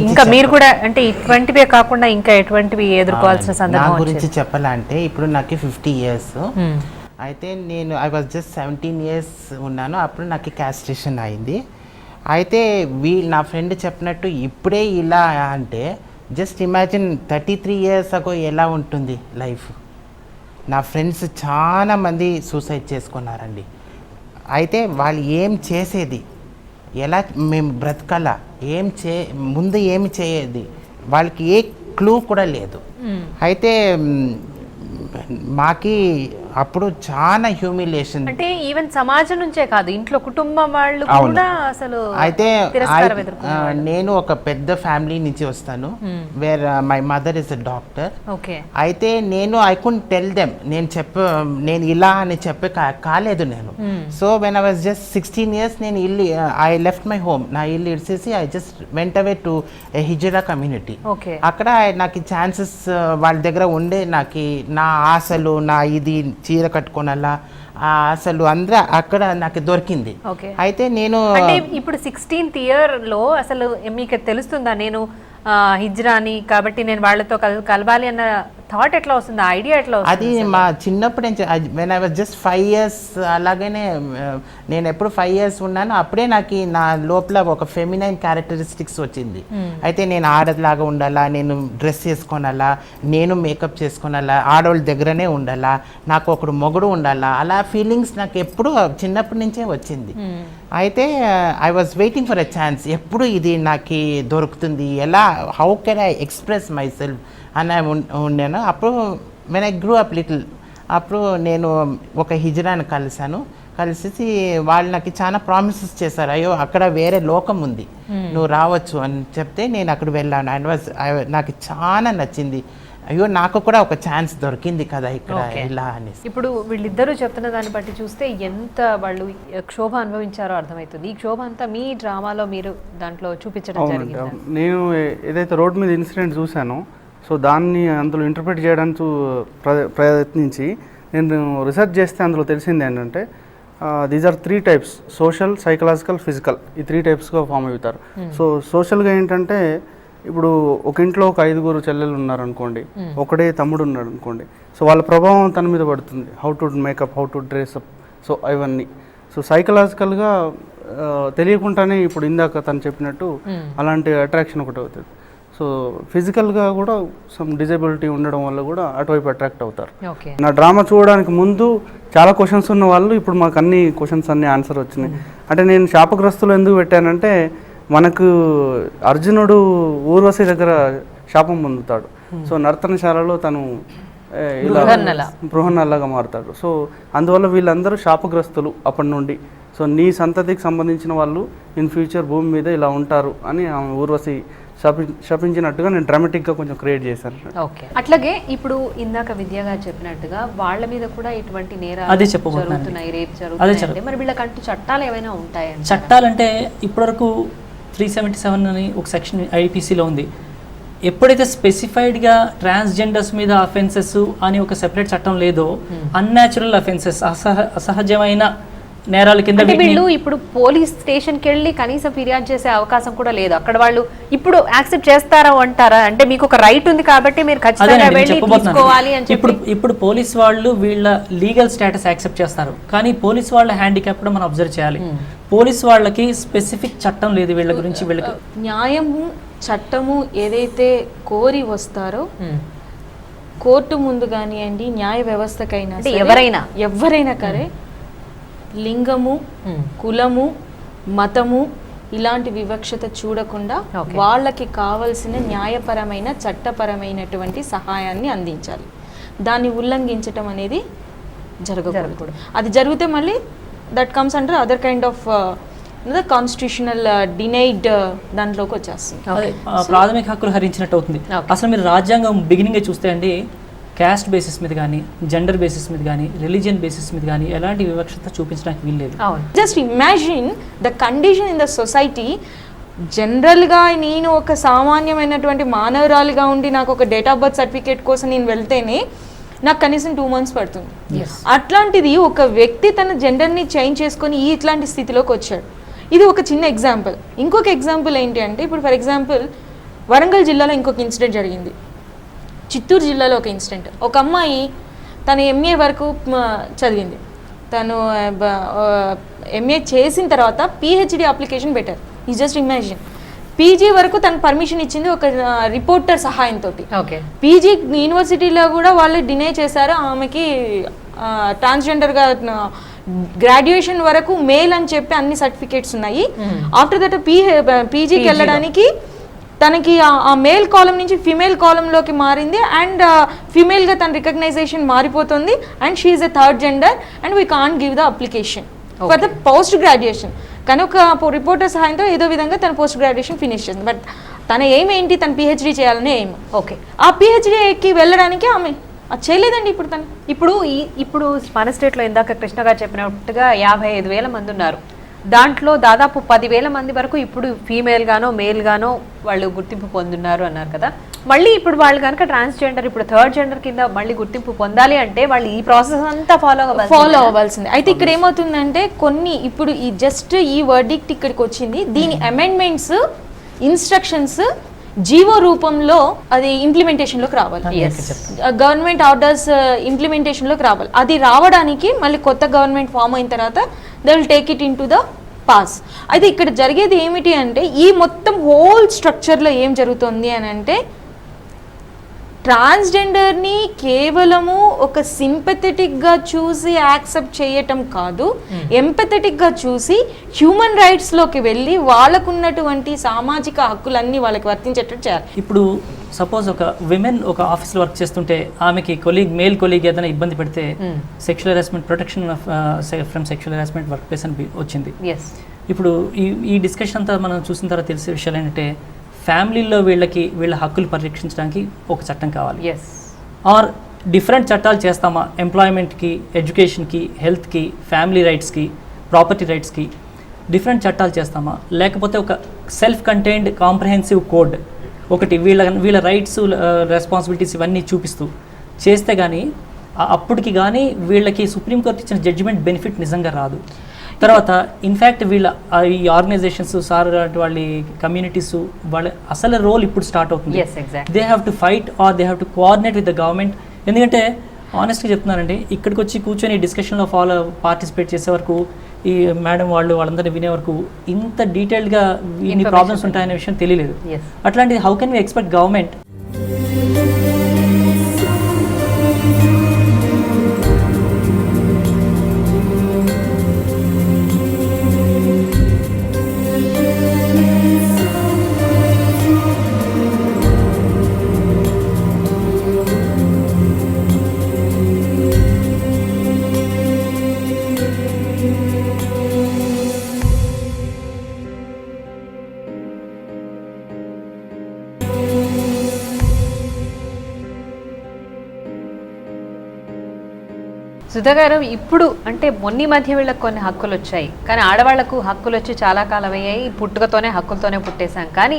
ఇంకా మీరు కూడా అంటే ఇటువంటివే కాకుండా ఇంకా ఎటువంటివి ఎదుర్కోవాల్సిన సందర్భం గురించి చెప్పాలంటే, ఇప్పుడు నాకు 50 years. అయితే నేను ఐ వాజ్ జస్ట్ 17 years ఉన్నాను, అప్పుడు నాకు క్యాస్ట్రేషన్ అయింది. అయితే నా ఫ్రెండ్ చెప్పినట్టు ఇప్పుడే ఇలా అంటే జస్ట్ ఇమాజిన్ 33 years అగో ఎలా ఉంటుంది లైఫ్. నా ఫ్రెండ్స్ చాలా మంది సూసైడ్ చేసుకున్నారండి. అయితే వాళ్ళు ఏం చేసేది, ఎలా మేము బ్రతకాలా, ముందు ఏమి చేయేది, వాళ్ళకి ఏ క్లూ కూడా లేదు. అయితే మాకి అప్పుడు చాలా హ్యూమిలేషన్, అంటే ఈవెన్ సమాజం నుంచే కాదు, ఇంట్లో కుటుంబం వాళ్ళు కూడా అసలు. అయితే నేను ఒక పెద్ద ఫ్యామిలీ నుంచి వస్తాను, where my mother is a doctor. అయితే ఐ కుడెంట్ టెల్ దెమ్, నేను ఇలా అని కాలేదు నేను. So when I was just 16 years నేను ఐ లెఫ్ట్ మై హోమ్, నా ఇల్లు ఇడిచేసి I just went away to hijra community. అక్కడ నాకు ఛాన్సెస్ వాళ్ళ దగ్గర ఉండే, నా ఆశలు, నా ఇది చీర కట్టుకోనలా అసలు అందరూ అక్కడ నాకు దొరికింది. అయితే నేను ఇప్పుడు 16th year లో అసలు మీకు తెలుస్తుందా నేను హిజ్రాని కాబట్టి నేను వాళ్ళతో కలవాలి అన్న థాట్ ఎట్లా వస్తుంది, ఆ ఐడియా ఎట్లా అది వస్తుంది? మా చిన్నప్పుడు నుంచి when I was just 5 years అలాగనే నేను ఎప్పుడు 5 years ఉన్నాను అప్పుడే నాకు నా లోపల ఒక ఫెమినైన్ క్యారెక్టరిస్టిక్స్ వచ్చింది. అయితే నేను ఆడలాగా ఉండాలా, నేను డ్రెస్ చేసుకోనాలా, నేను మేకప్ చేసుకోనాలా, ఆడవాళ్ళ దగ్గరనే ఉండాలా, నాకు ఒకడు మొగుడు ఉండాలా, అలా ఫీలింగ్స్ నాకు ఎప్పుడు చిన్నప్పటి నుంచే వచ్చింది. అయితే I was waiting for a chance, ఎప్పుడు ఇది నాకు దొరుకుతుంది, ఎలా, how can I express my self అని ఉండాను. అప్పుడు when I grew up little, అప్పుడు నేను ఒక హిజ్రాని కలిసి వాళ్ళు నాకు చాలా ప్రామిసెస్ చేశారు. అయ్యో అక్కడ వేరే లోకం ఉంది, నువ్వు రావచ్చు అని చెప్తే నేను అక్కడ వెళ్ళాను. అండ్ నాకు చాలా నచ్చింది. అయ్యో నాకు కూడా ఒక ఛాన్స్ దొరికింది కదా ఇక్కడ ఇలా అనేసి. ఇప్పుడు వీళ్ళిద్దరూ చెప్తున్న దాన్ని బట్టి చూస్తే ఎంత వాళ్ళు క్షోభ అనుభవించారో అర్థమవుతుంది. ఈ క్షోభ అంతా మీ డ్రామాలో మీరు దాంట్లో చూపించడం అవునండి. జరిగింది. నేను ఏదైతే రోడ్ మీద ఇన్సిడెంట్ చూశానో సో దాన్ని అందులో ఇంటర్ప్రిట్ చేయడానికి ప్రయత్నించి నేను రీసెర్చ్ చేస్తే అందులో తెలిసింది ఏంటంటే these are 3 types: social, psychological, physical. ఈ 3 typesగా ఫామ్ అవుతారు. సో సోషల్గా ఏంటంటే ఇప్పుడు ఒక ఇంట్లో ఒక 5 చెల్లెలు ఉన్నారనుకోండి, ఒకడే తమ్ముడు ఉన్నాడు అనుకోండి, సో వాళ్ళ ప్రభావం తన మీద పడుతుంది. How to make up, how to dress up, so అవన్నీ. సో సైకలాజికల్గా తెలియకుండానే ఇప్పుడు ఇందాక తను చెప్పినట్టు అలాంటి అట్రాక్షన్ ఒకటి అవుతుంది. సో ఫిజికల్గా కూడా సమ్ డిజబిలిటీ ఉండడం వల్ల కూడా అటువైపు అట్రాక్ట్ అవుతారు. నా డ్రామా చూడడానికి ముందు చాలా క్వశ్చన్స్ ఉన్న వాళ్ళు ఇప్పుడు మాకు అన్ని క్వశ్చన్స్ అన్ని ఆన్సర్ వచ్చినాయి. అంటే నేను శాపగ్రస్తులు ఎందుకు పెట్టానంటే మనకు అర్జునుడు ఊర్వశి దగ్గర శాపం పొందుతాడు. సో నర్తనశాలలో తను ఇలా బృహన్నలాగా మారుతాడు. సో అందువల్ల వీళ్ళందరూ శాపగ్రస్తులు అప్పటి నుండి. సో నీ సంతతికి సంబంధించిన వాళ్ళు ఇన్ ఫ్యూచర్ భూమి మీద ఇలా ఉంటారు అని ఆమె ఊర్వశి శపించినట్టుగా నేను డ్రామాటిక్గా కొంచెం క్రియేట్ చేశాను. ఓకే. అట్లాగే ఇప్పుడు ఇందాక విద్య గారు చెప్పినట్టుగా వాళ్ళ మీద కూడా ఇటువంటి నేరాలు జరుగుతున్నాయి, రేప్ జరుగుతున్నాయి. మరి వీళ్ళకంటూ చట్టాలు ఏమైనా ఉంటాయండి? చట్టాలంటే ఇప్పటివరకు 377 అని ఒక సెక్షన్ ఐపీసీలో ఉంది. ఎప్పుడైతే స్పెసిఫైడ్గా ట్రాన్స్జెండర్స్ మీద అఫెన్సెస్ అని ఒక సెపరేట్ చట్టం లేదో, అన్యాచురల్ అఫెన్సెస్, అసహజమైన నేరాల కింద వీళ్ళు ఇప్పుడు పోలీస్ స్టేషన్కి వెళ్ళి కనీసం ఫిర్యాదు చేసే అవకాశం కూడా లేదు. అక్కడ వాళ్ళు ఇప్పుడు యాక్సెప్ట్ చేస్తారా అంటారా? అంటే మీకు ఒక రైట్ ఉంది కాబట్టి మీరు ఖచ్చితంగా వెళ్ళి తీసుకోవాలి అని చెప్పి ఇప్పుడు పోలీస్ వాళ్ళు వీళ్ళ లీగల్ స్టేటస్ యాక్సెప్ట్ చేస్తారు, కానీ పోలీస్ వాళ్ళ హ్యాండిక్యాప్ కూడా మనం అబ్జర్వ్ చేయాలి. పోలీస్ వాళ్ళకి స్పెసిఫిక్ చట్టం లేదు వీళ్ళ గురించి. వీళ్ళకి న్యాయము, చట్టము ఏదైతే కోరి వస్తారో కోర్టు ముందు కానివ్వండి, న్యాయ వ్యవస్థకైనా ఎవరైనా కరే లింగము, కులము, మతము ఇలాంటి వివక్షత చూడకుండా వాళ్ళకి కావలసిన న్యాయపరమైన, చట్టపరమైనటువంటి సహాయాన్ని అందించాలి. దాన్ని ఉల్లంఘించటం అనేది జరగకూడదు. అది జరిగితే మళ్ళీ that comes under other kind of constitutional denied దాంట్లోకి వచ్చేస్తుంది. ప్రాథమిక హక్కులు హరించినట్టు అవుతుంది. అసలు మీరు రాజ్యాంగం బిగినింగ్ చూస్తే అండి, క్యాస్ట్ బేసిస్ మీద కానీ, జెండర్ బేసిస్ మీద కానీ, రిలీజియన్ బేసిస్ మీద కానీ ఎలాంటి వివక్షత చూపించడానికి వీల్లేదు. Just imagine the condition in the society. జనరల్గా నేను ఒక సామాన్యమైనటువంటి మానవరాలుగా ఉండి నాకు ఒక డేట్ ఆఫ్ బర్త్ సర్టిఫికేట్ కోసం నేను వెళ్తేనే నాకు కనీసం 2 months పడుతుంది. అట్లాంటిది ఒక వ్యక్తి తన జెండర్ని చేంజ్ చేసుకొని ఇట్లాంటి స్థితిలోకి వచ్చాడు. ఇది ఒక చిన్న ఎగ్జాంపుల్. ఇంకొక ఎగ్జాంపుల్ ఏంటి అంటే, ఇప్పుడు ఫర్ ఎగ్జాంపుల్ వరంగల్ జిల్లాలో ఇంకొక ఇన్సిడెంట్ జరిగింది. చిత్తూరు జిల్లాలో ఒక ఇన్సిడెంట్. ఒక అమ్మాయి తను ఎంఏ వరకు చదివింది. తను ఎంఏ చేసిన తర్వాత పిహెచ్డి అప్లికేషన్ పెట్టారు. ఈ జస్ట్ ఇమాజిన్. పీజీ వరకు తను పర్మిషన్ ఇచ్చింది ఒక రిపోర్టర్ సహాయంతో. పీజీ యూనివర్సిటీలో కూడా వాళ్ళు డినై చేశారు ఆమెకి. ట్రాన్స్జెండర్గా గ్రాడ్యుయేషన్ వరకు మేల్ అని చెప్పి అన్ని సర్టిఫికేట్స్ ఉన్నాయి. ఆఫ్టర్ దట్ పీజీకి వెళ్ళడానికి తనకి ఆ మేల్ కాలం నుంచి ఫిమేల్ కాలంలోకి మారింది. అండ్ ఫిమేల్గా తన రికగ్నైజేషన్ మారిపోతుంది. And she is a third gender and we can't give the application for the post graduation. కానీ ఒక రిపోర్టర్ సహాయంతో ఏదో విధంగా తన పోస్ట్ గ్రాడ్యుయేషన్ ఫినిష్ చేసింది. బట్ తన ఎయిమ్ ఏంటి? తన పిహెచ్డీ చేయాలనే ఎయిమ్. ఓకే, ఆ పిహెచ్డీకి వెళ్ళడానికి ఆమె అది చేయలేదండి. ఇప్పుడు మన స్టేట్లో ఇందాక కృష్ణ గారు చెప్పినట్టుగా 55,000 మంది ఉన్నారు. దాంట్లో దాదాపు 10,000 మంది వరకు ఇప్పుడు ఫీమేల్ గానో మేల్ గానో వాళ్ళు గుర్తింపు పొందున్నారు అన్నారు కదా. మళ్ళీ ఇప్పుడు వాళ్ళు కనుక ట్రాన్స్జెండర్, ఇప్పుడు థర్డ్ జెండర్ కింద మళ్ళీ గుర్తింపు పొందాలి అంటే వాళ్ళు ఈ ప్రాసెస్ అంతా ఫాలో అవ్వాల్సింది. అయితే ఇక్కడ ఏమవుతుందంటే కొన్ని ఇప్పుడు ఈ జస్ట్ ఈ వర్డిక్ట్ ఇక్కడికి వచ్చింది. దీని అమెండ్మెంట్స్, ఇన్స్ట్రక్షన్స్ జీవో రూపంలో అది ఇంప్లిమెంటేషన్లోకి రావాలి. గవర్నమెంట్ ఆర్డర్స్ ఇంప్లిమెంటేషన్లోకి రావాలి. అది రావడానికి మళ్ళీ కొత్త గవర్నమెంట్ ఫామ్ అయిన తర్వాత they will take it in to the pass. అయితే ఇక్కడ జరిగేది ఏమిటి అంటే ఈ మొత్తం హోల్ స్ట్రక్చర్లో ఏం జరుగుతుంది అని అంటే ట్రాన్స్జెండర్ని కేవలము ఒక సింపథెటిక్గా చూసి యాక్సెప్ట్ చేయటం కాదు, ఎంపథెటిక్గా చూసి హ్యూమన్ రైట్స్లోకి వెళ్ళి వాళ్ళకున్నటువంటి సామాజిక హక్కులన్నీ వాళ్ళకి వర్తించేటట్టు చేయాలి. ఇప్పుడు సపోజ్ ఒక విమెన్ ఒక ఆఫీస్లో వర్క్ చేస్తుంటే ఆమెకి మేల్ కొలీగ్ ఏదైనా ఇబ్బంది పెడితే sexual harassment protection from sexual harassment work place అని వచ్చింది. ఇప్పుడు ఈ డిస్కషన్ అంతా మనం చూసిన తర్వాత తెలిసే విషయాలు ఏంటంటే ఫ్యామిలీలో వీళ్ళ హక్కులు పరిరక్షించడానికి ఒక చట్టం కావాలి. ఆర్ డిఫరెంట్ చట్టాలు చేస్తామా ఎంప్లాయ్మెంట్కి, ఎడ్యుకేషన్కి, హెల్త్కి, ఫ్యామిలీ రైట్స్కి, ప్రాపర్టీ రైట్స్కి డిఫరెంట్ చట్టాలు చేస్తామా, లేకపోతే ఒక సెల్ఫ్ కంటైన్డ్ కాంప్రహెన్సివ్ కోడ్ ఒకటి వీళ్ళ రైట్స్ రెస్పాన్సిబిలిటీస్ ఇవన్నీ చూపిస్తూ చేస్తే కానీ అప్పటికి కానీ వీళ్ళకి సుప్రీంకోర్టు ఇచ్చిన జడ్జిమెంట్ బెనిఫిట్ నిజంగా రాదు. తర్వాత ఇన్ఫ్యాక్ట్ ఈ ఆర్గనైజేషన్స్ సార్ వాళ్ళ కమ్యూనిటీస్ వాళ్ళ అసలు రోల్ ఇప్పుడు స్టార్ట్ అవుతుంది. They have to fight or they have to coordinate with the government. ఎందుకంటే ఆనెస్ట్గా చెప్తున్నానండి, ఇక్కడికి వచ్చి కూర్చొని డిస్కషన్లో పార్టిసిపేట్ చేసే వరకు ఈ మేడం వాళ్ళందరినీ వినే వరకు ఇంత డీటెయిల్డ్గా ఇన్ని ప్రాబ్లమ్స్ ఉంటాయనే విషయం తెలియలేదు. అట్లాంటిది how can we expect government Sudha గారు, ఇప్పుడు అంటే మొన్న మధ్య వీళ్ళకి కొన్ని హక్కులు వచ్చాయి, కానీ ఆడవాళ్లకు హక్కులు వచ్చి చాలా కాలం అయ్యాయి. పుట్టుకతోనే హక్కులతోనే పుట్టేశాం, కానీ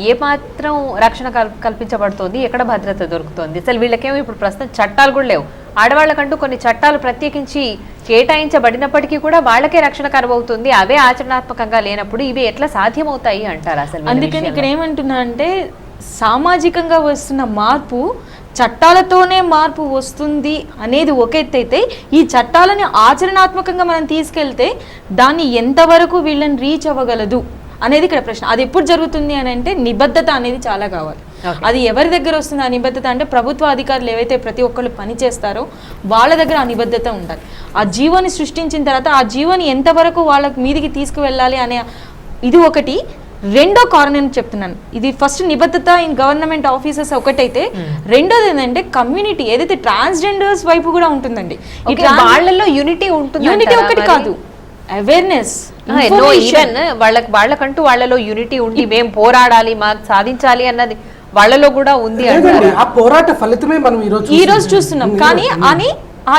ఏ మాత్రం రక్షణ కల్పించబడుతోంది, ఎక్కడ భద్రత దొరుకుతుంది? అసలు వీళ్ళకేమో ఇప్పుడు ప్రస్తుతం చట్టాలు కూడా లేవు. ఆడవాళ్ళకంటూ కొన్ని చట్టాలు ప్రత్యేకించి కేటాయించబడినప్పటికీ కూడా వాళ్ళకే రక్షణ కరువవుతుంది. అవే ఆచరణాత్మకంగా లేనప్పుడు ఇవి ఎట్లా సాధ్యమవుతాయి అంటారు అసలు? అందుకని ఇక్కడ ఏమంటున్నా అంటే సామాజికంగా వస్తున్న మార్పు చట్టాలతోనే మార్పు వస్తుంది అనేది ఒక ఎత్తైతే, ఈ చట్టాలని ఆచరణాత్మకంగా మనం తీసుకెళ్తే దాన్ని ఎంతవరకు వీళ్ళని రీచ్ అవ్వగలదు అనేది ఇక్కడ ప్రశ్న. అది ఎప్పుడు జరుగుతుంది అని అంటే నిబద్ధత అనేది చాలా కావాలి. అది ఎవరి దగ్గర వస్తుంది ఆ నిబద్ధత అంటే ప్రభుత్వ అధికారులు ఏవైతే ప్రతి ఒక్కళ్ళు పని చేస్తారో వాళ్ళ దగ్గర ఆ నిబద్ధత ఉండాలి. ఆ జీవోని సృష్టించిన తర్వాత ఆ జీవోని ఎంతవరకు వాళ్ళ మీదికి తీసుకువెళ్ళాలి అనే ఇది ఒకటి. రెండో కారణం చెప్తున్నాను, ఇది ఫస్ట్ నిబద్ధత ఇన్ గవర్నమెంట్ ఆఫీసెస్ ఒకటైతే, రెండోది ఏంటంటే కమ్యూనిటీ ఏదైతే ట్రాన్స్జెండర్స్ వైపు కూడా ఉంటుందండి. వాళ్ళలో యూనిటీ ఉంటుంది. యూనిటీ ఒకటి కాదు, అవేర్నెస్, వాళ్ళకంటూ వాళ్ళలో యూనిటీ ఉండి మేము పోరాడాలి, మాకు సాధించాలి అన్నది వాళ్ళలో కూడా ఉంది. ఆ పోరాట ఫలితమే మనం ఈ రోజు చూస్తున్నాం. కానీ అని ఆ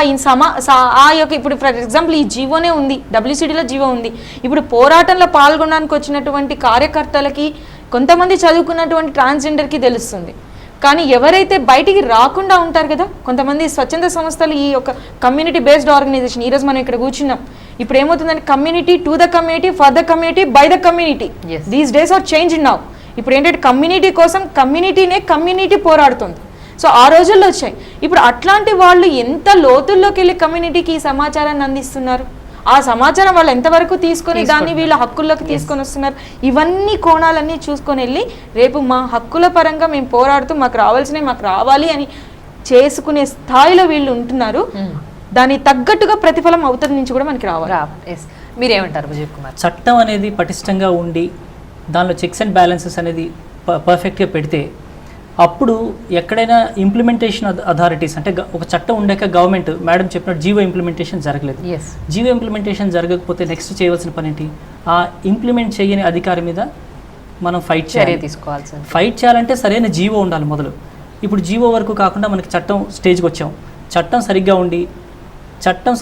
యొక్క ఇప్పుడు ఫర్ ఎగ్జాంపుల్ ఈ జీవోనే ఉంది, WCDలో జీవో ఉంది. ఇప్పుడు పోరాటంలో పాల్గొనడానికి వచ్చినటువంటి కార్యకర్తలకి కొంతమంది చదువుకున్నటువంటి ట్రాన్స్జెండర్కి తెలుస్తుంది. కానీ ఎవరైతే బయటికి రాకుండా ఉంటారు కదా, కొంతమంది స్వచ్ఛంద సంస్థలు, ఈ యొక్క కమ్యూనిటీ బేస్డ్ ఆర్గనైజేషన్, ఈరోజు మనం ఇక్కడ కూర్చున్నాం. ఇప్పుడు ఏమవుతుందంటే community to the community, for the community, by the community. These days are change now. ఇప్పుడు ఏంటంటే కమ్యూనిటీ కోసం కమ్యూనిటీ పోరాడుతుంది. సో ఆ రోజుల్లో వచ్చాయి. ఇప్పుడు అట్లాంటి వాళ్ళు ఎంత లోతుల్లోకి వెళ్ళి కమ్యూనిటీకి ఈ సమాచారాన్ని అందిస్తున్నారు, ఆ సమాచారం వాళ్ళు ఎంతవరకు తీసుకొని దాన్ని వీళ్ళ హక్కుల్లోకి తీసుకొని వస్తున్నారు, ఇవన్నీ కోణాలన్నీ చూసుకొని వెళ్ళి రేపు మా హక్కుల పరంగా మేము పోరాడుతూ మాకు రావాల్సినవి మాకు రావాలి అని చేసుకునే స్థాయిలో వీళ్ళు ఉంటున్నారు. దానికి తగ్గట్టుగా ప్రతిఫలం అవుతుంది నుంచి కూడా మనకి రావాలి. మీరేమంటారు విజయ్ కుమార్? చట్టం అనేది పటిష్టంగా ఉండి దానిలో చెక్స్ అండ్ బ్యాలెన్సెస్ అనేది పర్ఫెక్ట్గా పెడితే అప్పుడు ఎక్కడైనా ఇంప్లిమెంటేషన్ అథారిటీస్ అంటే ఒక చట్టం ఉండాక గవర్నమెంట్ మేడం చెప్పినట్టు జీవో ఇంప్లిమెంటేషన్ జరగలేదు. జీవో ఇంప్లిమెంటేషన్ జరగకపోతే నెక్స్ట్ చేయవలసిన పని ఏంటి? ఆ ఇంప్లిమెంట్ చేయని అధికారి మీద మనం ఫైట్ తీసుకోవాల్సింది. ఫైట్ చేయాలంటే సరైన జీవో ఉండాలి మొదలు. ఇప్పుడు జీవో వరకు కాకుండా మనకి చట్టం స్టేజ్కి వచ్చాం. చట్టం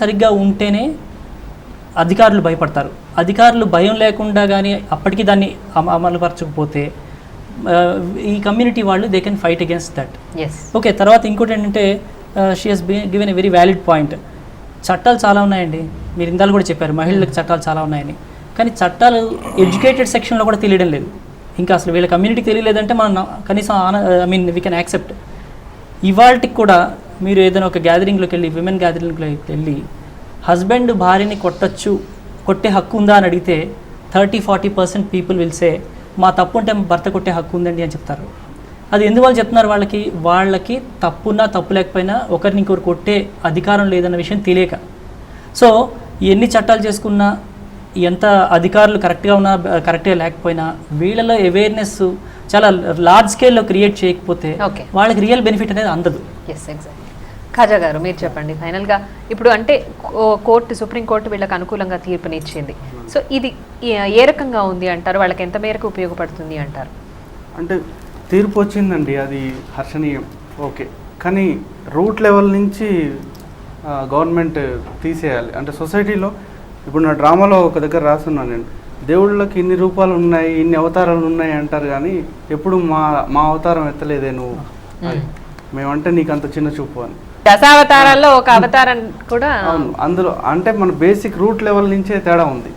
సరిగ్గా ఉంటేనే అధికారులు భయపడతారు. అధికారులు భయం లేకుండా కానీ అప్పటికి దాన్ని అమలుపరచకపోతే ఈ కమ్యూనిటీ వాళ్ళు they can fight against that. Okay, తర్వాత ఇంకోటి ఏంటంటే she has given a very valid point. చట్టాలు చాలా ఉన్నాయండి, మీరు ఇందాలు కూడా చెప్పారు మహిళలకు చట్టాలు చాలా ఉన్నాయని. కానీ చట్టాలు ఎడ్యుకేటెడ్ సెక్షన్లో కూడా తెలియడం లేదు. ఇంకా అసలు వీళ్ళ కమ్యూనిటీకి తెలియలేదంటే మనం కనీసం I mean we can accept. ఇవాళకి కూడా మీరు ఏదైనా ఒక గ్యాదరింగ్లోకి వెళ్ళి, విమెన్ గ్యాదరింగ్లోకి వెళ్ళి హస్బెండ్ భార్యని కొట్టచ్చు, కొట్టే హక్కు ఉందా అని అడిగితే 30-40% పీపుల్ విల్ సే మా తప్పు ఉంటే భర్త కొట్టే హక్కు ఉందండి అని చెప్తారు. అది ఎందువల్ల చెప్తున్నారు? వాళ్ళకి తప్పున్నా తప్పు లేకపోయినా ఒకరిని ఇంకొకరు కొట్టే అధికారం లేదన్న విషయం తెలియక. సో ఎన్ని చట్టాలు చేసుకున్నా, ఎంత అధికారులు కరెక్ట్గా ఉన్నా కరెక్ట్గా లేకపోయినా, వీళ్ళలో అవేర్నెస్ చాలా లార్జ్ స్కేల్లో క్రియేట్ చేయకపోతే వాళ్ళకి రియల్ బెనిఫిట్ అనేది అందదు. Yes, exactly. ఖాజా గారు మీరు చెప్పండి ఫైనల్గా. ఇప్పుడు అంటే సుప్రీంకోర్టు వీళ్ళకి అనుకూలంగా తీర్పునిచ్చింది. సో ఇది ఏ రకంగా ఉంది అంటారు? వాళ్ళకి ఎంత మేరకు ఉపయోగపడుతుంది అంటారు? అంటే తీర్పు వచ్చిందండి, అది హర్షణీయం, ఓకే. కానీ రూట్ లెవెల్ నుంచి గవర్నమెంట్ తీసేయాలి. అంటే సొసైటీలో ఇప్పుడు నా డ్రామాలో ఒక దగ్గర రాస్తున్నాను నేను, దేవుళ్ళకి ఇన్ని రూపాలు ఉన్నాయి, ఇన్ని అవతారాలు ఉన్నాయి అంటారు, కానీ ఎప్పుడు మా అవతారం ఎత్తలేదే నువ్వు, మేమంటే నీకు అంత చిన్న చూపు అని. దశావతారాల్లో ఒక అవతారం కూడా అవును, అందులో అంటే మన బేసిక్ రూట్ లెవెల్ నుంచే తేడా ఉంది.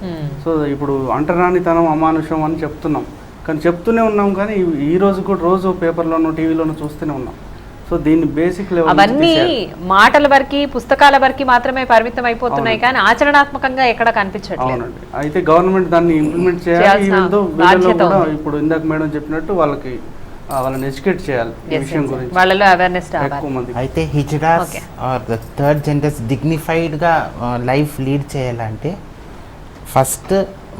సో ఇప్పుడు అంటరానితనం, అమానుషం అని చెప్తున్నాం, కానీ చెప్తూనే ఉన్నాం, కానీ ఈ రోజు కూడా రోజు పేపర్లోనూ టీవీలోనూ చూస్తూనే ఉన్నాం. సో దీన్ని బేసిక్ లెవెల్ అవన్నీ మాటల వరకు, పుస్తకాల వరకు మాత్రమే పరిమితం అయిపోతున్నాయి, కానీ ఆచరణాత్మకంగా ఎక్కడ కనిపించట్లేదు. అవునండి, అయితే గవర్నమెంట్ దాన్ని ఇంప్లిమెంట్ చేయాలి. కూడా ఇప్పుడు ఇందాక మేడం చెప్పినట్టు వాళ్ళని ఎడ్యుకేట్ చేయాలి ఈ విషయం గురించి, వాళ్ళలో అవేర్నెస్ ఎక్కువ మంది. అయితే hijras are the third genders డిగ్నిఫైడ్గా లైఫ్ లీడ్ చేయాలంటే ఫస్ట్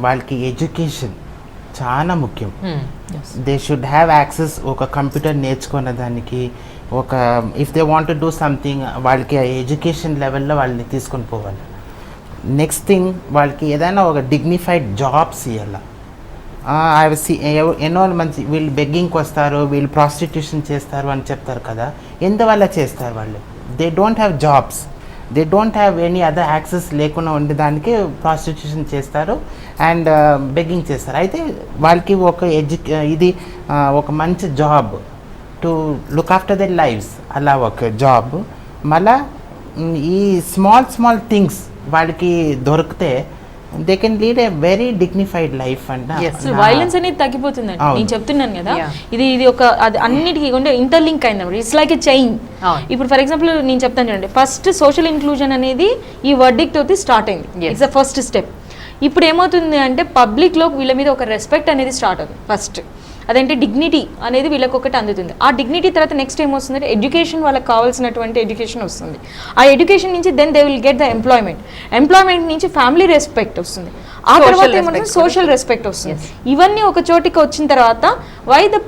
వాళ్ళకి ఎడ్యుకేషన్ చాలా ముఖ్యం. దే షుడ్ హ్యావ్ యాక్సెస్ ఒక కంప్యూటర్ నేర్చుకున్న దానికి, ఒక if they want to do something వాళ్ళకి ఎడ్యుకేషన్ లెవెల్లో వాళ్ళని తీసుకొని పోవాలి. నెక్స్ట్ థింగ్, వాళ్ళకి ఏదైనా ఒక డిగ్నిఫైడ్ జాబ్స్ ఇవ్వాలి. ఎన్నో మంచి వీళ్ళు బెగ్గింగ్కి వస్తారు, వీళ్ళు ప్రాస్టిట్యూషన్ చేస్తారు అని చెప్తారు కదా, ఎందువల్ల చేస్తారు? వాళ్ళు they don't have jobs, they don't have any other access లేకుండా ఉండేదానికి ప్రాస్టిట్యూషన్ చేస్తారు అండ్ బెగ్గింగ్ చేస్తారు. అయితే వాళ్ళకి ఒక మంచి job to look after there lifes, అలా ఒక జాబ్. మళ్ళా ఈ స్మాల్ థింగ్స్ వాళ్ళకి దొరికితే they can lead a very dignified life. అసలు వైలెన్స్ అనేది తగ్గిపోతుందండి. నేను చెప్తున్నాను కదా, ఇది ఒక అది అన్నిటికీ ఉండే ఇంటర్లింక్ అయింది. It's like a chain. ఇప్పుడు ఫర్ ఎగ్జాంపుల్ నేను చెప్తాను చూడండి, ఫస్ట్ సోషల్ ఇంక్లూజన్ అనేది ఈ వర్డిక్ట్ తోటి స్టార్ట్ అయింది. It's the first step. ఇప్పుడు ఏమవుతుంది అంటే పబ్లిక్లో వీళ్ళ మీద ఒక రెస్పెక్ట్ అనేది స్టార్ట్ అవుతుంది ఫస్ట్. అదేంటి డిగ్నిటీ అనేది వీళ్ళకి ఒకటి అందుతుంది. ఆ డిగ్నిటీ తర్వాత నెక్స్ట్ ఏమొస్తుందంటే ఎడ్యుకేషన్, వాళ్ళకి కావాల్సినటువంటి ఎడ్యుకేషన్ వస్తుంది. ఆ ఎడ్యుకేషన్ నుంచి then they will get the employment నుంచి ఫ్యామిలీ రెస్పెక్ట్ వస్తుంది. ఆ తర్వాత ఏమవుతుంది, సోషల్ రెస్పెక్ట్ వస్తుంది. ఇవన్నీ ఒక చోటికి వచ్చిన తర్వాత why the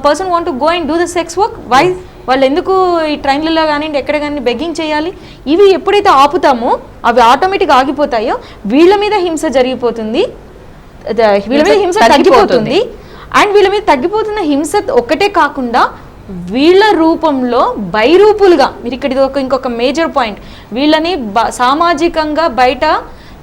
person want to go and do the sex work, why వాళ్ళు ఎందుకు ఈ ట్రైన్లలో కానివ్వండి ఎక్కడ కానీ బెగ్గింగ్ చేయాలి? ఇవి ఎప్పుడైతే ఆపుతామో అవి ఆటోమేటిక్గా ఆగిపోతాయో వీళ్ళ మీద హింస జరిగిపోతుంది, వీళ్ళ మీద హింస తగ్గిపోతుంది. అండ్ వీళ్ళ మీద తగ్గిపోతున్న హింస ఒక్కటే కాకుండా వీళ్ళ రూపంలో బైరూపులుగా, మీరు ఇక్కడ ఇది ఇంకొక మేజర్ పాయింట్, వీళ్ళని సామాజికంగా బయట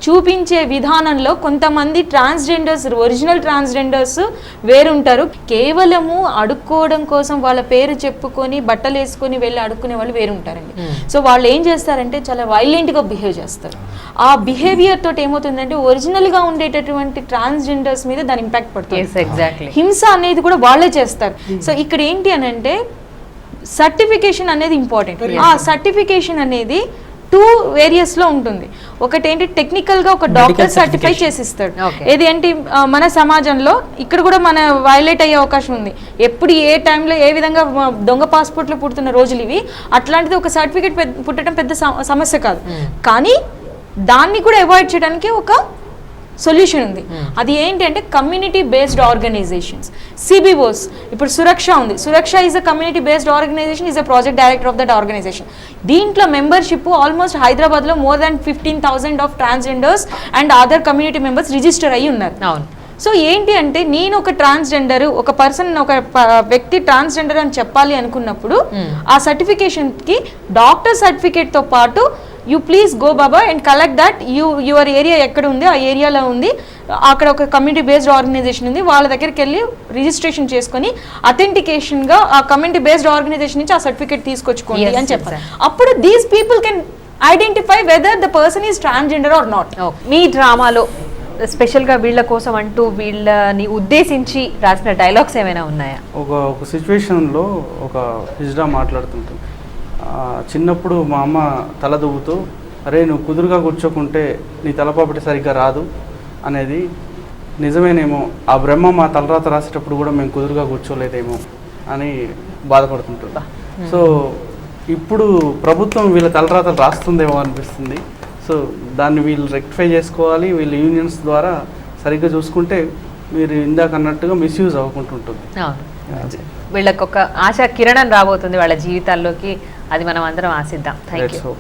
చూపించే విధానంలో కొంతమంది ట్రాన్స్జెండర్స్, ఒరిజినల్ ట్రాన్స్జెండర్స్ వేరుంటారు. కేవలము అడుక్కోవడం కోసం వాళ్ళ పేరు చెప్పుకొని బట్టలు వేసుకొని వెళ్ళి అడుక్కునే వాళ్ళు వేరుంటారండి. సో వాళ్ళు ఏం చేస్తారంటే చాలా వైలెంట్గా బిహేవ్ చేస్తారు. ఆ బిహేవియర్ తోటి ఏమవుతుందంటే ఒరిజినల్గా ఉండేటటువంటి ట్రాన్స్జెండర్స్ మీద దాని ఇంపాక్ట్ పడుతుంది. హింస అనేది కూడా వాళ్ళే చేస్తారు. సో ఇక్కడ ఏంటి అని అంటే సర్టిఫికేషన్ అనేది ఇంపార్టెంట్. ఆ సర్టిఫికేషన్ అనేది 2 వేరియస్లో ఉంటుంది. ఒకటి ఏంటి, టెక్నికల్గా ఒక డాక్టర్ సర్టిఫై చేసిస్తాడు. ఏది ఏంటి మన సమాజంలో ఇక్కడ కూడా మన వైలేట్ అయ్యే అవకాశం ఉంది. ఎప్పుడు ఏ టైంలో ఏ విధంగా దొంగ పాస్పోర్ట్లు పుడుతున్న రోజులు ఇవి. అట్లాంటిది ఒక సర్టిఫికేట్ పుట్టడం పెద్ద సమస్య కాదు, కానీ దాన్ని కూడా అవాయిడ్ చేయడానికి ఒక సొల్యూషన్ ఉంది. అది ఏంటి అంటే కమ్యూనిటీ బేస్డ్ ఆర్గనైజేషన్స్, సిబిఓస్. ఇప్పుడు సురక్ష ఉంది. Suraksha is a community based organization, is a project director of that organization. దీంట్లో మెంబర్షిప్ ఆల్మోస్ట్ హైదరాబాద్లో more than 15,000 of transgenders and other community members register అయ్యి ఉన్నారు. సో ఏంటి అంటే నేను ఒక ట్రాన్స్జెండర్, ఒక పర్సన్, ఒక వ్యక్తి ట్రాన్స్జెండర్ అని చెప్పాలి అనుకున్నప్పుడు ఆ సర్టిఫికేషన్కి డాక్టర్ సర్టిఫికేట్తో పాటు you please go Baba and collect that your area ఎక్కడ ఉంది, ఆ ఏరియాలో ఉంది, అక్కడ ఒక కమ్యూనిటీ బేస్డ్ ఆర్గనైజేషన్ ఉంది, వాళ్ళ దగ్గరికి వెళ్ళి రిజిస్ట్రేషన్ చేసుకొని అథెంటికేషన్గా ఆ కమ్యూనిటీ బేస్డ్ ఆర్గనైజేషన్ నుంచి ఆ సర్టిఫికేట్ తీసుకొచ్చుకోండి అని చెప్పారు. అప్పుడు these people can identify whether the person is transgender or not. మీ డ్రామాలో స్పెషల్గా వీళ్ళ కోసం అంటూ వీళ్ళని ఉద్దేశించి రాసిన డైలాగ్స్ ఏమైనా ఉన్నాయా? ఒక సిచ్యువేషన్లో ఒక హిజ్రా మాట్లాడుతుంటుంది. చిన్నప్పుడు మా అమ్మ తల దువ్వుతూ, అరే నువ్వు కుదురుగా కూర్చోకుంటే నీ తలపాపటి సరిగ్గా రాదు అనేది నిజమేనేమో, ఆ బ్రహ్మ మా తలరాత రాసేటప్పుడు కూడా మేము కుదురుగా కూర్చోలేదేమో అని బాధపడుతుంటుంది. సో ఇప్పుడు ప్రభుత్వం వీళ్ళ తలరాతలు రాస్తుందేమో అనిపిస్తుంది. సో దాన్ని వీళ్ళు రెక్టిఫై చేసుకోవాలి. వీళ్ళు యూనియన్స్ ద్వారా సరిగ్గా చూసుకుంటే మీరు ఇందాక అన్నట్టుగా మిస్యూజ్ అవ్వకుంటుంటుంది. వీళ్ళకి ఒక ఆశా కిరణం రాబోతుంది వాళ్ళ జీవితాల్లోకి, అది మనం అందరం ఆశిద్దాం. Thank you.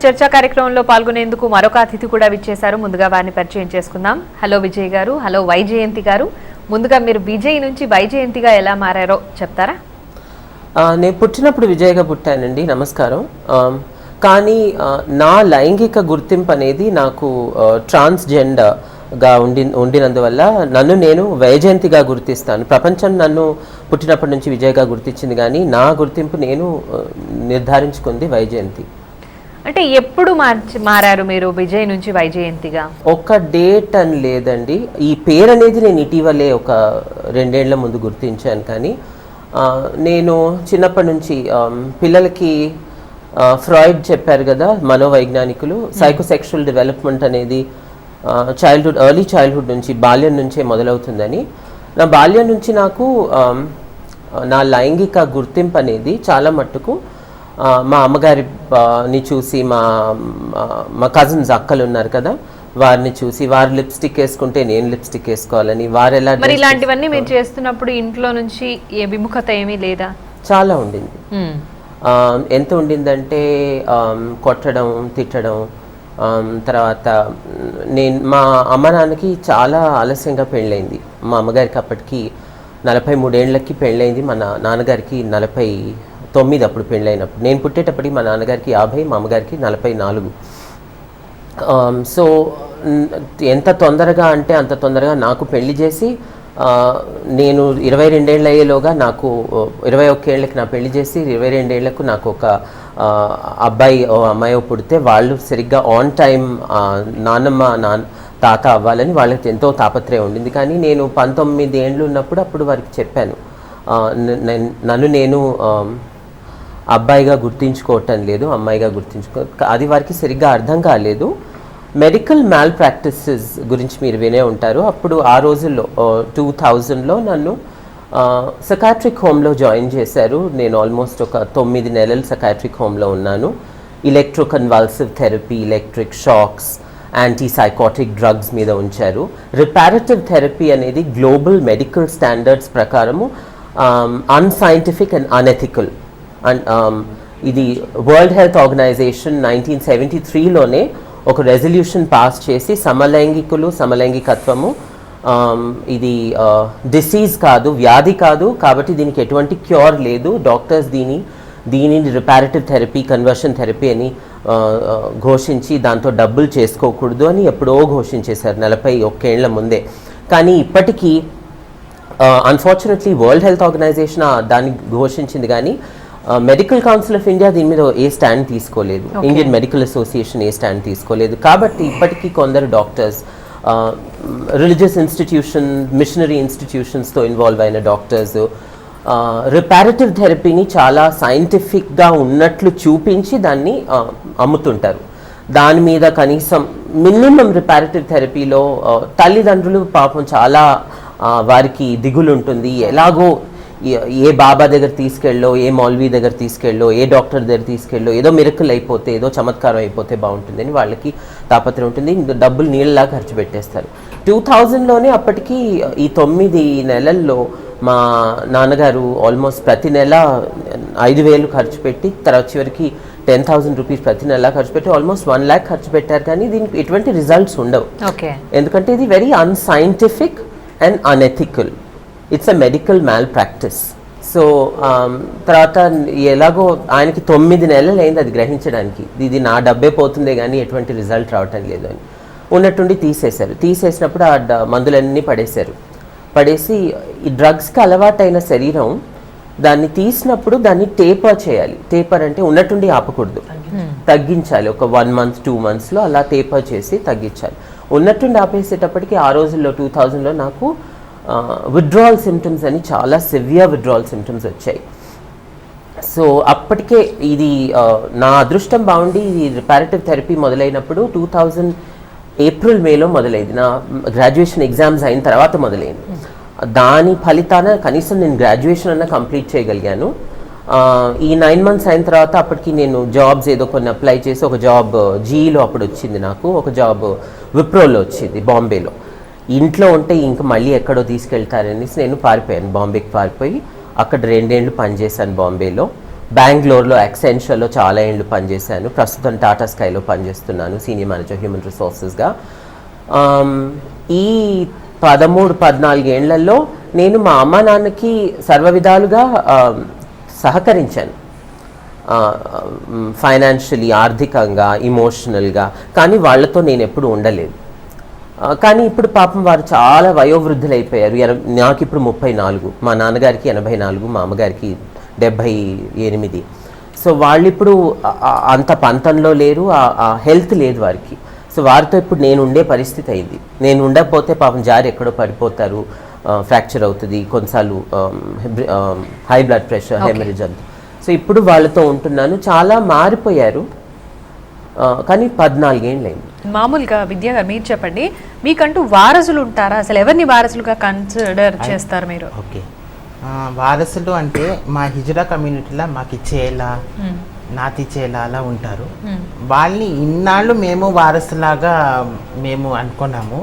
చర్చా కార్యక్రమంలో పాల్గొనేందుకు మరొక అతిథి కూడా విచ్చేశారు. ముందుగా వారిని పరిచయం చేసుకుందాం. హలో విజయ్ గారు, హలో వైజయంతి గారు. ముందుగా మీరు విజయ్ నుంచి వైజయంతిగా ఎలా మారారో చెప్తారా? నేను పుట్టినప్పుడు విజయ్గా పుట్టానండి, నమస్కారం. కానీ నా లైంగిక గుర్తింపు అనేది నాకు ట్రాన్స్జెండర్గా ఉండినందువల్ల నన్ను నేను వైజయంతిగా గుర్తిస్తాను. ప్రపంచం నన్ను పుట్టినప్పటి నుంచి విజయ్గా గుర్తించింది, కానీ నా గుర్తింపు నేను నిర్ధారించుకుంది వైజయంతి. అంటే ఎప్పుడు మారారు మీరు విజయ్ నుంచి వైజయంతిగా? ఒక డేట్ అని లేదండి. ఈ పేరు అనేది నేను ఇటీవలే ఒక 2 ఏళ్ల ముందు గుర్తించాను. కానీ నేను చిన్నప్పటి నుంచి పిల్లలకి ఫ్రాయిడ్ చెప్పారు కదా మనోవైజ్ఞానికులు, సైకోసెక్షువల్ డెవలప్మెంట్ అనేది ఎర్లీ చైల్డ్హుడ్ నుంచి, బాల్యం నుంచే మొదలవుతుందని. నా బాల్యం నుంచి నాకు నా లైంగిక గుర్తింపు అనేది చాలా మట్టుకు మా అమ్మగారిని చూసి, మా కజిన్స్ అక్కలు ఉన్నారు కదా, వారిని చూసి వారు లిప్స్టిక్ వేసుకుంటే నేను లిప్స్టిక్ వేసుకోవాలని, వారు ఎలా. మరి ఇలాంటివన్నీ మీరు చేస్తున్నప్పుడు ఇంట్లో నుంచి ఏ విముఖత ఏమీ లేదా? చాలా ఉండింది. ఎంత ఉండిందంటే కొట్టడం, తిట్టడం. తర్వాత మా అమ్మ నాన్నకి చాలా ఆలస్యంగా పెళ్ళైంది. మా అమ్మగారికి అప్పటికి 43 ఏళ్ళకి పెళ్ళైంది, మా నాన్నగారికి 49 అప్పుడు పెళ్ళైనప్పుడు. నేను పుట్టేటప్పటికి మా నాన్నగారికి 50, మా అమ్మగారికి 44. సో ఎంత తొందరగా అంటే అంత తొందరగా నాకు పెళ్లి చేసి, నేను 22 ఏళ్ళు అయ్యేలోగా నాకు 21 ఏళ్ళకి నా పెళ్లి చేసి 22 ఏళ్లకు నాకు ఒక అబ్బాయి అమ్మాయి పుడితే వాళ్ళు సరిగ్గా ఆన్ టైం తాత అవ్వాలని వాళ్ళకి ఎంతో తాపత్రయం ఉండింది. కానీ నేను 19 ఏళ్ళు ఉన్నప్పుడు అప్పుడు వారికి చెప్పాను, నన్ను నేను అబ్బాయిగా గుర్తించుకోవటం లేదు, అమ్మాయిగా అది వారికి సరిగ్గా అర్థం కాలేదు. మెడికల్ మ్యాల్ ప్రాక్టీసెస్ గురించి మీరు వినే ఉంటారు. అప్పుడు ఆ రోజుల్లో 2000లో నన్ను సైకాట్రిక్ హోమ్లో జాయిన్ చేశారు. నేను ఆల్మోస్ట్ ఒక 9 నెలలు సైకాట్రిక్ హోమ్లో ఉన్నాను. Electroconvulsive therapy, electric shocks, antipsychotic drugs మీద ఉంచారు. రిపారేటివ్ థెరపీ అనేది గ్లోబల్ మెడికల్ స్టాండర్డ్స్ ప్రకారము అన్సైంటిఫిక్ అండ్ అనెథికల్. అండ్ ఇది వరల్డ్ హెల్త్ ఆర్గనైజేషన్ 1973లోనే ఒక రెజల్యూషన్ పాస్ చేసి సమలైంగికత్వము ఇది డిసీజ్ కాదు, వ్యాధి కాదు, కాబట్టి దీనికి ఎటువంటి క్యూర్ లేదు. డాక్టర్స్ దీనిని రిపారేటివ్ థెరపీ, కన్వర్షన్ థెరపీ అని ఘోషించి దాంతో డబ్బులు చేసుకోకూడదు అని ఎప్పుడో ఘోషించేశారు 41 ఏళ్ల ముందే. కానీ ఇప్పటికీ అన్ఫార్చునేట్లీ వరల్డ్ హెల్త్ ఆర్గనైజేషన్ దాన్ని ఘోషించింది, కానీ మెడికల్ కౌన్సిల్ ఆఫ్ ఇండియా దీని మీద ఏ స్టాండ్ తీసుకోలేదు. ఇండియన్ మెడికల్ అసోసియేషన్ ఏ స్టాండ్ తీసుకోలేదు. కాబట్టి ఇప్పటికీ కొందరు డాక్టర్స్, రిలీజియస్ ఇన్స్టిట్యూషన్, మిషనరీ ఇన్స్టిట్యూషన్స్తో ఇన్వాల్వ్ అయిన డాక్టర్స్ రిపారేటివ్ థెరపీని చాలా సైంటిఫిక్గా ఉన్నట్లు చూపించి దాన్ని అమ్ముతుంటారు. దాని మీద కనీసం మినిమం రిపారేటివ్ థెరపీలో తల్లిదండ్రులు పాపం చాలా వారికి దిగులు ఉంటుంది. ఎలాగో ఏ బాబా దగ్గర తీసుకెళ్ళో, ఏ మౌల్వీ దగ్గర తీసుకెళ్ళో, ఏ డాక్టర్ దగ్గర తీసుకెళ్ళో ఏదో మిరకల్ అయిపోతే, ఏదో చమత్కారం అయిపోతే బాగుంటుందని వాళ్ళకి తాపత్రయం ఉంటుంది. డబ్బులు నీళ్ళలా ఖర్చు పెట్టేస్తారు. 2000లోనే అప్పటికి ఈ 9 నెలల్లో మా నాన్నగారు ఆల్మోస్ట్ ప్రతి నెల 5,000 ఖర్చు పెట్టి, తర్వాత చివరికి 10,000 రూపీస్ ప్రతి నెల ఖర్చు పెట్టి ఆల్మోస్ట్ 1 lakh ఖర్చు పెట్టారు. కానీ దీనికి ఎటువంటి రిజల్ట్స్ ఉండవు. ఎందుకంటే ఇది very unscientific and unethical. It's a medical మ్యాల్ practice. So తర్వాత ఎలాగో ఆయనకి 9 నెలలు అయింది అది గ్రహించడానికి, ఇది నా డబ్బే పోతుందే కానీ ఎటువంటి రిజల్ట్ రావటం లేదు అని. ఉన్నట్టుండి తీసేసినప్పుడు ఆ మందులన్నీ పడేసి ఈ డ్రగ్స్కి అలవాటైన శరీరం దాన్ని తీసినప్పుడు దాన్ని టేపర్ చేయాలి. టేపర్ అంటే ఉన్నట్టుండి ఆపకూడదు, తగ్గించాలి. ఒక 1 month 2 monthsలో అలా టేపర్ చేసి తగ్గించాలి. ఉన్నట్టుండి ఆపేసేటప్పటికి ఆ రోజుల్లో 2000లో నాకు విత్డ్రావల్ సిమ్టమ్స్ అని చాలా సివియర్ విత్డ్రావల్ సిమ్టమ్స్ వచ్చాయి. సో అప్పటికే ఇది నా అదృష్టం బాగుండి ఈ రిపారేటివ్ థెరపీ మొదలైనప్పుడు 2000 ఏప్రిల్ మేలో మొదలైంది. నా గ్రాడ్యుయేషన్ ఎగ్జామ్స్ అయిన తర్వాత మొదలైంది. దాని ఫలితాన కనీసం నేను గ్రాడ్యుయేషన్ అన్న కంప్లీట్ చేయగలిగాను. ఈ 9 months అయిన తర్వాత అప్పటికి నేను జాబ్స్ ఏదో కొన్ని అప్లై చేసి ఒక జాబ్ జీఈలో అప్పుడు వచ్చింది నాకు, ఒక జాబ్ విప్రోలో వచ్చింది బాంబేలో. ఇంట్లో ఉంటే ఇంకా మళ్ళీ ఎక్కడో తీసుకెళ్తారనేసి నేను పారిపోయాను, బాంబేకి పారిపోయి అక్కడ 2 ఏళ్ళు పనిచేశాను బాంబేలో. బెంగళూరులో యాక్సెంచర్లో చాలా ఏళ్ళు పనిచేశాను. ప్రస్తుతం టాటా స్కైలో పనిచేస్తున్నాను సీనియర్ మేనేజర్ హ్యూమన్ రిసోర్సెస్గా. ఈ 13-14 ఏళ్లలో నేను మా అమ్మ నాన్నకి సర్వ విధాలుగా సహకరించాను, ఫైనాన్షియలీ, ఆర్థికంగా, ఇమోషనల్గా. కానీ వాళ్ళతో నేను ఎప్పుడు ఉండలేదు. కానీ ఇప్పుడు పాపం వారు చాలా వయోవృద్ధులు అయిపోయారు. నాకు ఇప్పుడు 34, మా నాన్నగారికి 84, మా అమ్మగారికి 78. సో వాళ్ళు ఇప్పుడు అంత పంతంలో లేరు, హెల్త్ లేదు వారికి. సో వారితో ఇప్పుడు నేను ఉండే పరిస్థితి అయింది. నేను ఉండకపోతే పాపం జారి ఎక్కడో పడిపోతారు, ఫ్రాక్చర్ అవుతుంది, కొన్నిసార్లు హై బ్లడ్ ప్రెషర్, హెమరేజ్ అంత. సో ఇప్పుడు వాళ్ళతో ఉంటున్నాను. చాలా మారిపోయారు, కానీ 14 ఏళ్ళు అయింది. మామూలుగా విద్యా గారు మీరు చెప్పండి, మీకంటూ వారసులు ఉంటారా? అసలు ఎవరిని వారసులుగా కన్సిడర్ చేస్తారు మీరు? ఓకే, వారసులు అంటే మా హిజ్రా కమ్యూనిటీలో మాకు చేలా, నాతి చేలా అలా ఉంటారు. వాళ్ళని ఇన్నాళ్ళు మేము వారసులాగా మేము అనుకున్నాము.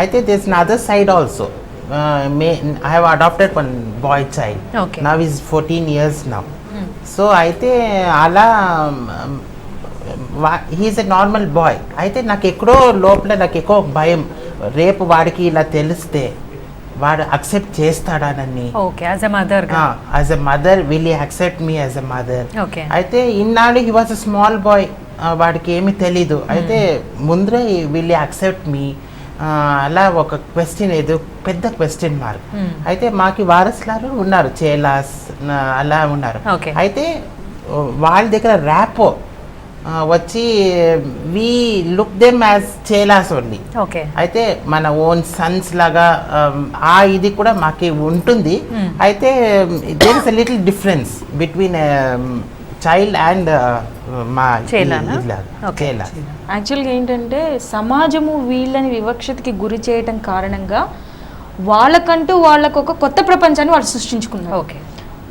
అయితే this other side also I have adopted one boy child. Okay. Now he's 14 years now. So అయితే అలా హీఈస్ ఎ నార్మల్ బాయ్. అయితే నాకు ఎక్కడో లోపల నాకు ఎక్కువ భయం, రేపు వాడికి ఇలా తెలిస్తే వాడు అక్సెప్ట్ చేస్తాడానని. Okay, as a mother as a mother will he accept me as a mother. Okay, అయితే ఇన్నాళ్ళు he was a small boy, వాడికి ఏమీ తెలీదు. అయితే ముందరే విల్ హీ యాక్సెప్ట్ మీ అలా ఒక క్వశ్చన్, ఏదో పెద్ద క్వశ్చన్ మార్క్. అయితే మాకు వారసులారు ఉన్నారు, చేలాస్ అలా ఉన్నారు. అయితే వాళ్ళ దగ్గర ర్యాపో వచ్చి we look them as chelas only. అయితే మన ఓన్ సన్స్ లాగా ఆ ఇది కూడా మాకు ఉంటుంది. అయితే there is a little difference between child and మా చేలా. యాక్చువల్గా ఏంటంటే సమాజము వీళ్ళని వివక్షతకి గురి చేయటం కారణంగా వాళ్ళకంటూ వాళ్ళకు ఒక కొత్త ప్రపంచాన్ని వాళ్ళు సృష్టించుకున్నారు. Okay,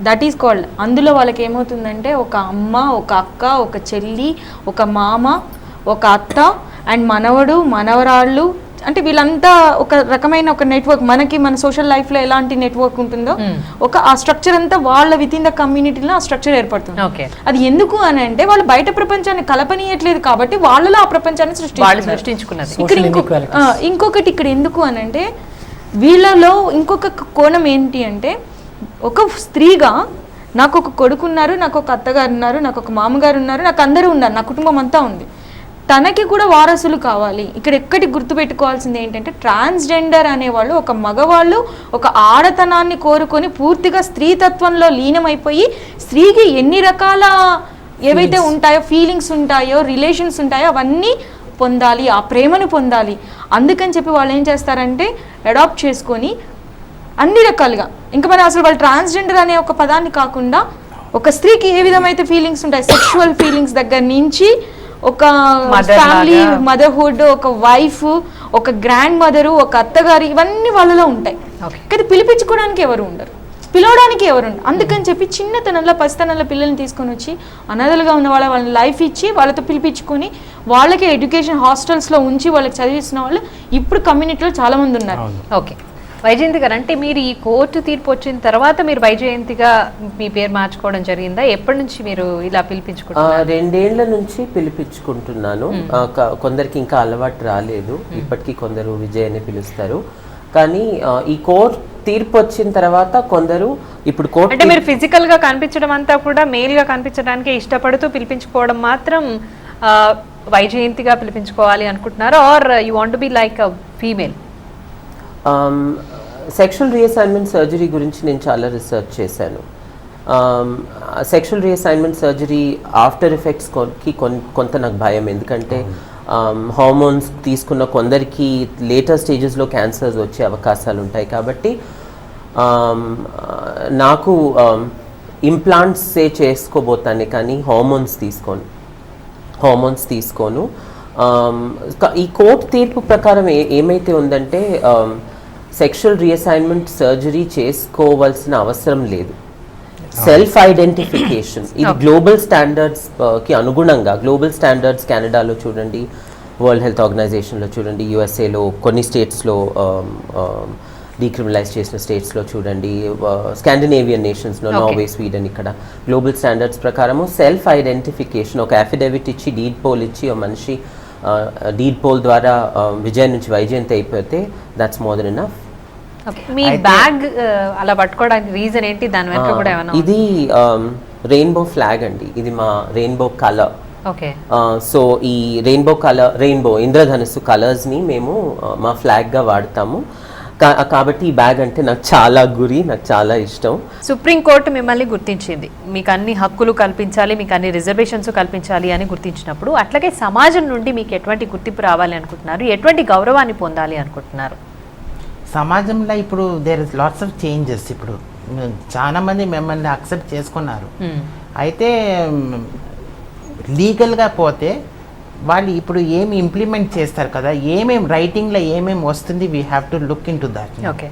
that is called. అందులో వాళ్ళకి ఏమవుతుందంటే ఒక అమ్మ, ఒక అక్క, ఒక చెల్లి, ఒక మామ, ఒక అత్త అండ్ మనవడు, మనవరాళ్ళు, అంటే వీళ్ళంతా ఒక రకమైన ఒక నెట్వర్క్. మనకి మన సోషల్ లైఫ్లో ఎలాంటి నెట్వర్క్ ఉంటుందో ఒక ఆ స్ట్రక్చర్ అంతా వాళ్ళ విత్ ఇన్ ద కమ్యూనిటీలో ఆ స్ట్రక్చర్ ఏర్పడుతుంది. అది ఎందుకు అని అంటే వాళ్ళు బయట ప్రపంచాన్ని కలపనీయట్లేదు కాబట్టి వాళ్ళలో ఆ ప్రపంచాన్ని సృష్టించుకున్నారు. ఇక్కడ ఇంకొకటి ఇక్కడ ఎందుకు అని అంటే వీళ్ళలో ఇంకొక కోణం ఏంటి అంటే, ఒక స్త్రీగా నాకు ఒక కొడుకు ఉన్నారు, నాకు ఒక అత్తగారు ఉన్నారు, నాకు ఒక మామగారు ఉన్నారు, నాకు అందరూ ఉన్నారు, నా కుటుంబం అంతా ఉంది. తనకి కూడా వారసులు కావాలి. ఇక్కడ ఎక్కడి గుర్తుపెట్టుకోవాల్సింది ఏంటంటే ట్రాన్స్జెండర్ అనేవాళ్ళు ఒక మగవాళ్ళు ఒక ఆడతనాన్ని కోరుకొని పూర్తిగా స్త్రీతత్వంలో లీనమైపోయి స్త్రీకి ఎన్ని రకాల ఏవైతే ఉంటాయో ఫీలింగ్స్ ఉంటాయో రిలేషన్స్ ఉంటాయో అవన్నీ పొందాలి, ఆ ప్రేమను పొందాలి. అందుకని చెప్పి వాళ్ళు ఏం చేస్తారంటే అడాప్ట్ చేసుకొని అన్ని రకాలుగా, ఇంకా మరి అసలు వాళ్ళు ట్రాన్స్జెండర్ అనే ఒక పదాన్ని కాకుండా ఒక స్త్రీకి ఏ విధమైతే ఫీలింగ్స్ ఉంటాయి, సెక్షువల్ ఫీలింగ్స్ దగ్గర నుంచి ఒక ఫ్యామిలీ మదర్హుడ్, ఒక వైఫ్, ఒక గ్రాండ్ మదరు, ఒక అత్తగారు, ఇవన్నీ వాళ్ళలో ఉంటాయి. కానీ పిలిపించుకోవడానికి ఎవరు ఉండరు, పిలవడానికి ఎవరు ఉండరు. అందుకని చెప్పి చిన్నతనంలో పసితనంలో పిల్లల్ని తీసుకొని వచ్చి అనాథలుగా ఉన్న వాళ్ళని లైఫ్ ఇచ్చి వాళ్ళతో పిలిపించుకొని వాళ్ళకి ఎడ్యుకేషన్ హాస్టల్స్లో ఉంచి వాళ్ళకి చదివిస్తున్న వాళ్ళు ఇప్పుడు కమ్యూనిటీలో చాలామంది ఉన్నారు. ఓకే, వైజయంతి గారు, అంటే మీరు ఈ కోర్టు తీర్పు వచ్చిన తర్వాత మీరు వైజయంతిగా మీ పేరు మార్చుకోవడం జరిగిందా? ఎప్పటి నుంచి మీరు ఇలా పిలిపించుకుంటున్నారు? 2 ఏళ్ల నుంచి పిలిపించుకుంటున్నాను. కొందరికి ఇంకా అలవాటు రాలేదు, ఇప్పటికీ కొందరు విజయ్ అని పిలుస్తారు. కానీ ఈ కోర్టు తీర్పు వచ్చిన తర్వాత కొందరు ఇప్పుడు కోర్టు అంటే మీరు ఫిజికల్ గా కనిపించడం అంతా కూడా మేల్ గా కనిపించడానికి ఇష్టపడుతూ పిలిపించుకోవడం మాత్రం వైజయంతిగా పిలిపించుకోవాలి అనుకుంటున్నారు, are you want be like a female? Sexual reassignment surgery గురించి నేను చాలా రీసెర్చ్ చేశాను. సెక్షువల్ రీఅసైన్మెంట్ సర్జరీ ఆఫ్టర్ ఎఫెక్ట్స్కి కొంత నాకు భయం, ఎందుకంటే హార్మోన్స్ తీసుకున్న కొందరికి లేటర్ స్టేజెస్లో క్యాన్సర్స్ వచ్చే అవకాశాలు ఉంటాయి. కాబట్టి నాకు ఇంప్లాంట్సే చేసుకోబోతానే కానీ హార్మోన్స్ తీసుకోను. ఈ కోర్టు తీర్పు ప్రకారం ఏమైతే ఉందంటే సెక్షువల్ రీఅసైన్మెంట్ సర్జరీ చేసుకోవాల్సిన అవసరం లేదు. సెల్ఫ్ ఐడెంటిఫికేషన్ ఇది గ్లోబల్ స్టాండర్డ్స్ కి అనుగుణంగా, గ్లోబల్ స్టాండర్డ్స్ కెనడాలో చూడండి, వరల్డ్ హెల్త్ ఆర్గనైజేషన్లో చూడండి, యుఎస్ఏలో కొన్ని స్టేట్స్లో డీక్రిమినలైజ్ చేసిన స్టేట్స్లో చూడండి, స్కాండినేవియన్ నేషన్స్లో నార్వే, స్వీడన్, ఇక్కడ గ్లోబల్ స్టాండర్డ్స్ ప్రకారము సెల్ఫ్ ఐడెంటిఫికేషన్ ఒక అఫిడవిట్ ఇచ్చి డీడ్ పోల్ ఇచ్చి ఒక మనిషి డీడ్ పోల్ ద్వారా విజయం నుంచి వైజయంతి అయిపోతే that's more than enough. Me bag అలా పట్టుకోవడానికి రీజన్ ఏంటి? దాని వెనక కూడా ఏమైనా? ఇది రెయిన్బో ఫ్లాగ్ అండి, ఇది మా రెయిన్బో కలర్. ఓకే. సో ఈ రెయిన్బో ఇంద్రధనుస్సు కలర్స్ని మేము మా ఫ్లాగ్గా వాడతాము. కాబట్టి ఈ బ్యాగ్ అంటే నాకు చాలా ఇష్టం. సుప్రీంకోర్టు మిమ్మల్ని గుర్తించింది, మీకు అన్ని హక్కులు కల్పించాలి, మీకు అన్ని రిజర్వేషన్స్ కల్పించాలి అని గుర్తించినప్పుడు, అట్లాగే సమాజం నుండి మీకు ఎటువంటి గుర్తింపు రావాలి అనుకుంటున్నారు, ఎటువంటి గౌరవాన్ని పొందాలి అనుకుంటున్నారు? సమాజంలో ఇప్పుడు there is lots of changes. ఇప్పుడు చాలా మంది మిమ్మల్ని అక్సెప్ట్ చేసుకున్నారు, అయితే లీగల్గా పోతే వాళ్ళు ఇప్పుడు ఏమి ఇంప్లిమెంట్ చేస్తారు కదా, ఏమేమి రైటింగ్లో ఏమేమి వస్తుంది, we have to look in to that. Okay.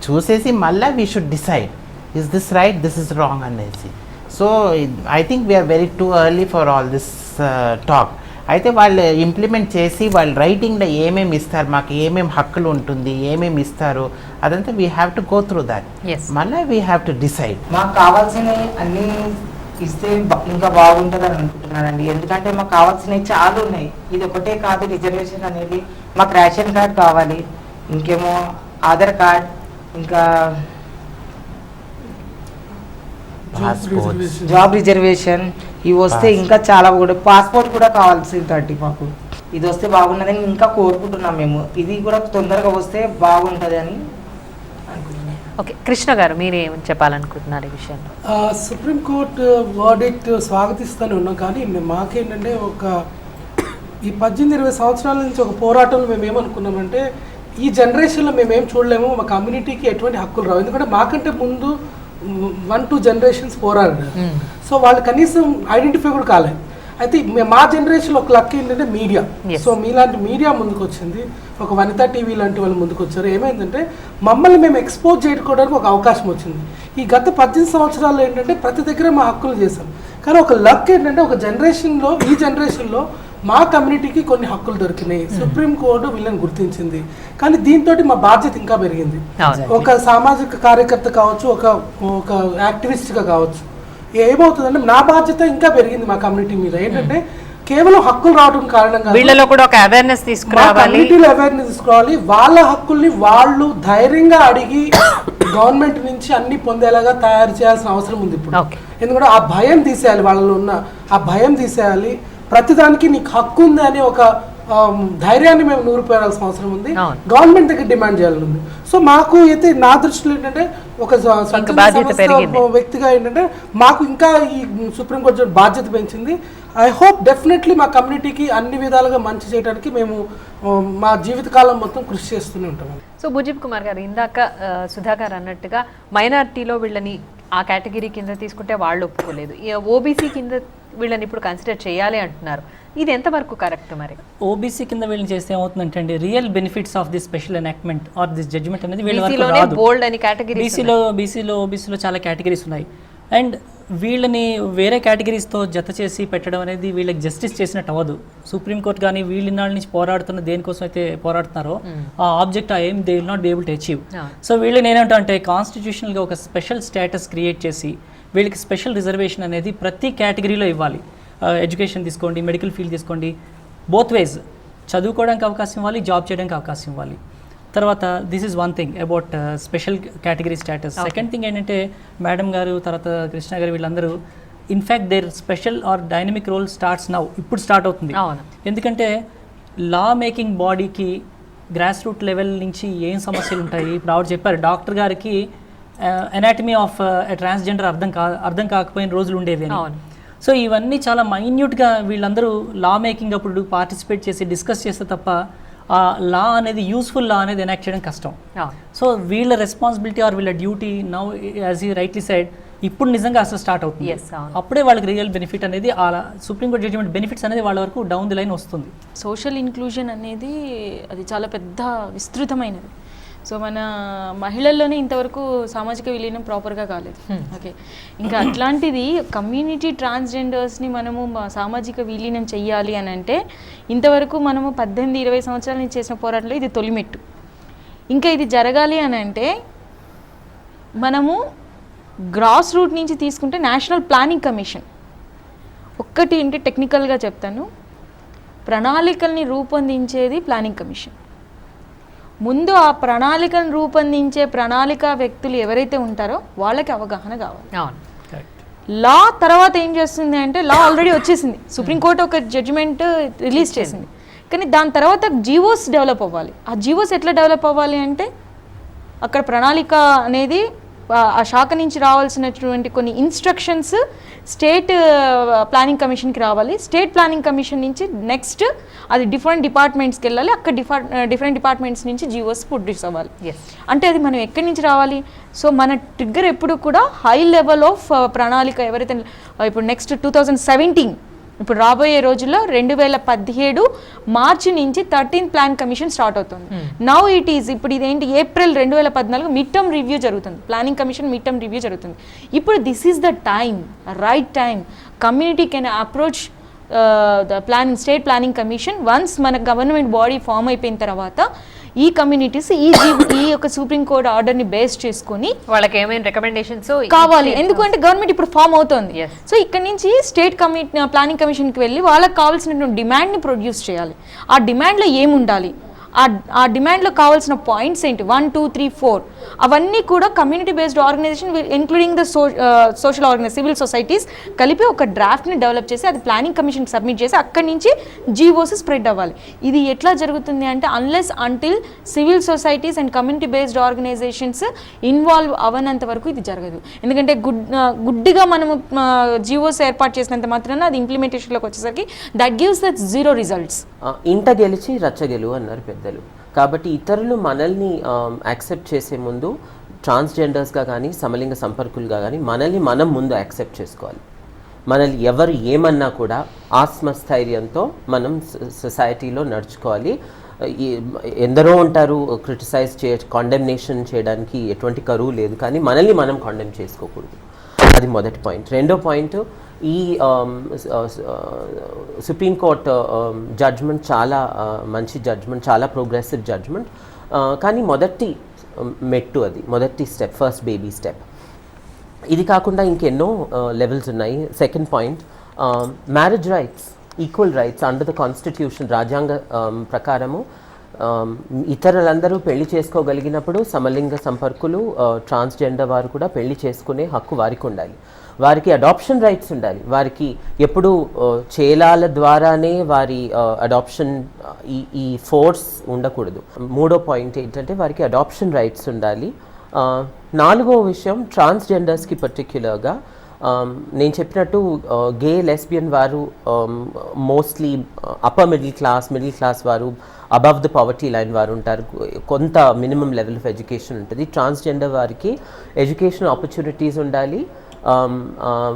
చూసేసి మళ్ళీ we should decide is this right, this is wrong అనేసి. So I think we're very too early for all this talk. అయితే వాళ్ళు ఇంప్లిమెంట్ చేసి వాళ్ళు రైటింగ్లో ఏమేమి ఇస్తారు, మాకు ఏమేమి హక్కులు ఉంటుంది, ఏమేమి ఇస్తారు, అదంతా we have to go through that. మళ్ళీ వీ హ్యావ్ టు డిసైడ్. మాకు కావాల్సినవి అన్నీ ఇస్తే ఇంకా బాగుంటుందని అనుకుంటున్నానండి. ఎందుకంటే మాకు కావాల్సినవి చాలా ఉన్నాయి, ఇది ఒకటే కాదు రిజర్వేషన్ అనేది. మాకు రేషన్ కార్డ్ కావాలి, ఇంకేమో ఆధార్ కార్డ్, ఇంకా జాబ్ రిజర్వేషన్, ఇవి వస్తే ఇంకా చాలా కూడా, పాస్పోర్ట్ కూడా కావాల్సిందండి మాకు. ఇది వస్తే బాగున్నదని ఇంకా కోరుకుంటున్నాం మేము. ఇది కూడా తొందరగా వస్తే బాగుంటుంది అని అనుకుంటున్నాం. ఓకే, కృష్ణ గారు మీరేం చెప్పాలనుకుంటున్నారు ఈ విషయంలో? సుప్రీంకోర్టు వర్డిక్ట్ స్వాగతిస్తూనే ఉన్నాం, కానీ మాకేంటంటే ఈ 18-20 సంవత్సరాల నుంచి ఒక పోరాటంలో మేము ఏమనుకున్నామంటే, ఈ జనరేషన్లో మేమేం చూడలేము, మా కమ్యూనిటీకి ఎటువంటి హక్కులు రావు. ఎందుకంటే మాకంటే ముందు 1-2 జనరేషన్స్ పోరాడారు, సో వాళ్ళు కనీసం ఐడెంటిఫై కూడా కాలేదు. అయితే మా జనరేషన్లో ఒక లక్ ఏంటంటే మీడియా. సో మీలాంటి మీడియా ముందుకు వచ్చింది, ఒక వనితా టీవీ లాంటి వాళ్ళు ముందుకు వచ్చారు. ఏమైందంటే మమ్మల్ని మేము ఎక్స్పోజ్ చేసుకోవడానికి ఒక అవకాశం వచ్చింది. ఈ గత 18 సంవత్సరాల్లో ఏంటంటే ప్రతి దగ్గర మా హక్కులు చేశాం, కానీ ఒక లక్ ఏంటంటే ఒక జనరేషన్లో, ఈ జనరేషన్లో మా కమ్యూనిటీకి కొన్ని హక్కులు దొరికినాయి. సుప్రీంకోర్టు వీళ్ళని గుర్తించింది, కానీ దీంతో మా బాధ్యత ఇంకా పెరిగింది. ఒక సామాజిక కార్యకర్త కావచ్చు, ఒక యాక్టివిస్ట్గా కావచ్చు, ఏమవుతుందంటే నా బాధ్యత ఇంకా పెరిగింది మా కమ్యూనిటీ మీద. ఏంటంటే కేవలం హక్కులు రావడం కారణంగా వీళ్ళలో కూడా ఒక అవేర్నెస్ తీసుకురావాలి, వాళ్ళ హక్కుల్ని వాళ్ళు ధైర్యంగా అడిగి గవర్నమెంట్ నుంచి అన్ని పొందేలాగా తయారు చేయాల్సిన అవసరం ఉంది ఇప్పుడు. ఎందుకంటే ఆ భయం తీసేయాలి, వాళ్ళలో ఉన్న ఆ భయం తీసేయాలి. ప్రతిదానికి నీకు హక్కు ఉంది అని ఒక ధైర్యాన్ని మేము నూరిపోయాల్సిన అవసరం ఉంది, గవర్నమెంట్ దగ్గర డిమాండ్ చేయాలని ఉంది. సో మాకు అయితే నా దృష్టిలో ఏంటంటే ఒక వ్యక్తిగా ఏంటంటే మాకు ఇంకా ఈ సుప్రీంకోర్టు బాధ్యత పెంచింది. ఐ హోప్ డెఫినెట్లీ మా కమ్యూనిటీకి అన్ని విధాలుగా మంచి చేయడానికి మేము మా జీవితకాలం మొత్తం కృషి చేస్తూనే ఉంటాం. సో భుజీబ్ కుమార్ గారు, ఇందాక సుధాకర్ అన్నట్టుగా మైనారిటీలో వీళ్ళని ఆ కేటగిరీ కింద తీసుకుంటే వాళ్ళు ఒప్పుకోలేదు, ఓబీసీ కింద వీళ్ళని ఇప్పుడు కన్సిడర్ చేయాలి అంటున్నారు. ఇది ఎంతవరకు కరెక్ట్? మరి ఓబీసీ కింద వీళ్ళని చేస్తే ఏమవుతుందంటే అండి, real benefits of this special enactment or this judgement అనేది వీళ్ళ వరకు రాదు. బీసీలో చాలా కేటగిరీస్ ఉన్నాయి, అండ్ వీళ్ళని వేరే కేటగిరీస్తో జత చేసి పెట్టడం అనేది వీళ్ళకి జస్టిస్ చేసినట్టు అవ్వదు. సుప్రీంకోర్టు కానీ వీళ్ళ నాళ్ళ నుంచి పోరాడుతున్న దేనికోసం అయితే పోరాడుతున్నారో ఆ ఆబ్జెక్ట్ ఆ aim they will not be able to achieve. So వీళ్ళని ఏంటంటే అంటే కాన్స్టిట్యూషనల్గా ఒక స్పెషల్ స్టేటస్ క్రియేట్ చేసి వీళ్ళకి స్పెషల్ రిజర్వేషన్ అనేది ప్రతి కేటగిరీలో ఇవ్వాలి. ఎడ్యుకేషన్ తీసుకోండి, మెడికల్ ఫీల్డ్ తీసుకోండి, బోత్ వేస్ చదువుకోవడానికి అవకాశం ఇవ్వాలి, జాబ్ చేయడానికి అవకాశం ఇవ్వాలి. తర్వాత this is one thing about special category status. Second thing ఏంటంటే మేడం గారు తర్వాత కృష్ణ గారు వీళ్ళందరూ in fact their special or dynamic role starts now, ఇప్పుడు స్టార్ట్ అవుతుంది. ఎందుకంటే లా మేకింగ్ బాడీకి గ్రాస్ రూట్ లెవెల్ నుంచి ఏం సమస్యలు ఉంటాయి, ఇప్పుడు ఆవిడ చెప్పారు డాక్టర్ గారికి ఎనాటమీ ఆఫ్ ట్రాన్స్జెండర్ అర్థం కాకపోయిన రోజులు ఉండేవి అని. సో ఇవన్నీ చాలా మైన్యూట్గా వీళ్ళందరూ లా మేకింగ్ అప్పుడు పార్టిసిపేట్ చేసి డిస్కస్ చేస్తే తప్ప ఆ లా అనేది యూస్ఫుల్ లా అనేది ఎనాక్ట్ చేయడం కష్టం. సో వీళ్ళ రెస్పాన్సిబిలిటీ ఆర్ వీళ్ళ duty now as you rightly side ఇప్పుడు నిజంగా అసలు స్టార్ట్ అవుతుంది. అప్పుడే వాళ్ళకి రియల్ బెనిఫిట్ అనేది ఆ సుప్రీంకోర్టు జడ్జిమెంట్ బెనిఫిట్స్ అనేది వాళ్ళ వరకు డౌన్ ది లైన్ వస్తుంది. సోషల్ ఇంక్లూజన్ అనేది అది చాలా పెద్ద విస్తృతమైనది. సో మన మహిళల్లోనే ఇంతవరకు సామాజిక విలీనం ప్రాపర్గా కాలేదు. ఓకే, ఇంకా అట్లాంటిది కమ్యూనిటీ ట్రాన్స్జెండర్స్ని మనము సామాజిక విలీనం చెయ్యాలి అని అంటే ఇంతవరకు మనము 18-20 సంవత్సరాల నుంచి చేసిన పోరాటంలో ఇది తొలిమెట్టు. ఇంకా ఇది జరగాలి అని అంటే మనము గ్రాస్ రూట్ నుంచి తీసుకుంటే నేషనల్ ప్లానింగ్ కమిషన్ ఒక్కటి అంటే టెక్నికల్గా చెప్తాను, ప్రణాళికల్ని రూపొందించేది ప్లానింగ్ కమిషన్. ముందు ఆ ప్రణాళికను రూపొందించే ప్రణాళిక వ్యక్తులు ఎవరైతే ఉంటారో వాళ్ళకి అవగాహన కావాలి. లా తర్వాత ఏం చేస్తుంది అంటే లా ఆల్రెడీ వచ్చేసింది, సుప్రీంకోర్టు ఒక జడ్జిమెంట్ రిలీజ్ చేసింది, కానీ దాని తర్వాత జీవోస్ డెవలప్ అవ్వాలి. ఆ జీవోస్ ఎట్లా డెవలప్ అవ్వాలి అంటే అక్కడ ప్రణాళిక అనేది ఆ శాఖ నుంచి రావాల్సినటువంటి కొన్ని ఇన్స్ట్రక్షన్స్ స్టేట్ ప్లానింగ్ కమిషన్కి రావాలి. స్టేట్ ప్లానింగ్ కమిషన్ నుంచి నెక్స్ట్ అది డిఫరెంట్ డిపార్ట్మెంట్స్కి వెళ్ళాలి. అక్కడ డిఫరెంట్ డిపార్ట్మెంట్స్ నుంచి జీవోస్ ప్రొడ్యూస్ అవ్వాలి. అంటే అది మనం ఎక్కడి నుంచి రావాలి? సో మన ట్రిగ్గర్ ఎప్పుడు కూడా హై లెవెల్ ఆఫ్ ప్రణాళిక ఎవరైతే ఇప్పుడు నెక్స్ట్ 2017 ఇప్పుడు రాబోయే రోజుల్లో 2017 మార్చి నుంచి 13th ప్లాన్ కమిషన్ స్టార్ట్ అవుతుంది. నౌ ఇట్ ఈజ్ ఇప్పుడు ఇదేంటి ఏప్రిల్ 2014 మిడ్ టర్మ్ రివ్యూ జరుగుతుంది, planning commission mid term review జరుగుతుంది. ఇప్పుడు this is the time, right time community can approach the planning state planning commission. Once మన గవర్నమెంట్ బాడీ ఫామ్ అయిపోయిన తర్వాత ఈ కమ్యూనిటీస్ ఈ యొక్క సుప్రీంకోర్టు ఆర్డర్ని బేస్ చేసుకొని వాళ్ళకి ఏమైనా రికమెండేషన్స్ కావాలి, ఎందుకంటే గవర్నమెంట్ ఇప్పుడు ఫామ్ అవుతుంది. సో ఇక్కడ నుంచి స్టేట్ ప్లానింగ్ కమిషన్కి వెళ్ళి వాళ్ళకి కావాల్సినటువంటి డిమాండ్ని ప్రొడ్యూస్ చేయాలి. ఆ డిమాండ్లో ఏముండాలి, ఆ డిమాండ్లో కావాల్సిన పాయింట్స్ ఏంటి, 1, 2, 3, 4 అవన్నీ కూడా community based organisation including the social organisation civil societies కలిపి ఒక డ్రాఫ్ట్ని డెవలప్ చేసి అది ప్లానింగ్ కమిషన్కి సబ్మిట్ చేసి అక్కడి నుంచి జీవోస్ స్ప్రెడ్ అవ్వాలి. ఇది ఎట్లా జరుగుతుంది అంటే unless until civil societies and community based organizations involve అవనంత వరకు ఇది జరగదు. ఎందుకంటే గుడ్డిగా మనము జీవోస్ ఏర్పాటు చేసినంత మాత్రాన అది ఇంప్లిమెంటేషన్లోకి వచ్చేసరికి that gives that zero results. ఇంట గెలిచి రచ్చగెలు అన్నారు పెద్దలు. కాబట్టి ఇతరులు మనల్ని యాక్సెప్ట్ చేసే ముందు ట్రాన్స్జెండర్స్గా కానీ సమలింగ సంపర్కులుగా కానీ మనల్ని మనం ముందు యాక్సెప్ట్ చేసుకోవాలి. మనల్ని ఎవరు ఏమన్నా కూడా ఆత్మస్థైర్యంతో మనం సొసైటీలో నడుచుకోవాలి. ఎందరో ఉంటారు క్రిటిసైజ్ కాండెమ్నేషన్ చేయడానికి ఎటువంటి కరువు లేదు, కానీ మనల్ని మనం కాండెమ్ చేసుకోకూడదు. అది మొదటి పాయింట్. రెండో పాయింట్, ఈ సుప్రీంకోర్టు జడ్జ్మెంట్ చాలా మంచి జడ్జ్మెంట్, చాలా ప్రోగ్రెసివ్ జడ్జ్మెంట్. కానీ మొదటి మెట్టు, అది మొదటి స్టెప్, ఫస్ట్ బేబీ స్టెప్. ఇది కాకుండా ఇంకెన్నో లెవెల్స్ ఉన్నాయి. Second point, marriage rights, equal rights under the constitution. రాజ్యాంగ ప్రకారము ఇతరులందరూ పెళ్లి చేసుకోగలిగినప్పుడు సమలింగ సంపర్కులు ట్రాన్స్జెండర్ వారు కూడా పెళ్లి చేసుకునే హక్కు వారికి ఉండాలి. వారికి అడాప్షన్ రైట్స్ ఉండాలి. వారికి ఎప్పుడు చేలాల ద్వారానే వారి అడాప్షన్ ఈ ఫోర్స్ ఉండకూడదు. మూడో పాయింట్ ఏంటంటే వారికి అడాప్షన్ రైట్స్ ఉండాలి. నాలుగో విషయం, ట్రాన్స్జెండర్స్కి పర్టిక్యులర్గా నేను చెప్పినట్టు గే లెస్బియన్ వారు మోస్ట్లీ అప్పర్ మిడిల్ క్లాస్ వారు, అబవ్ ద పవర్టీ లైన్ వారు ఉంటారు. కొంత మినిమం లెవెల్ ఆఫ్ ఎడ్యుకేషన్ ఉంటుంది. ట్రాన్స్జెండర్ వారికి ఎడ్యుకేషన్ ఆపర్చునిటీస్ ఉండాలి.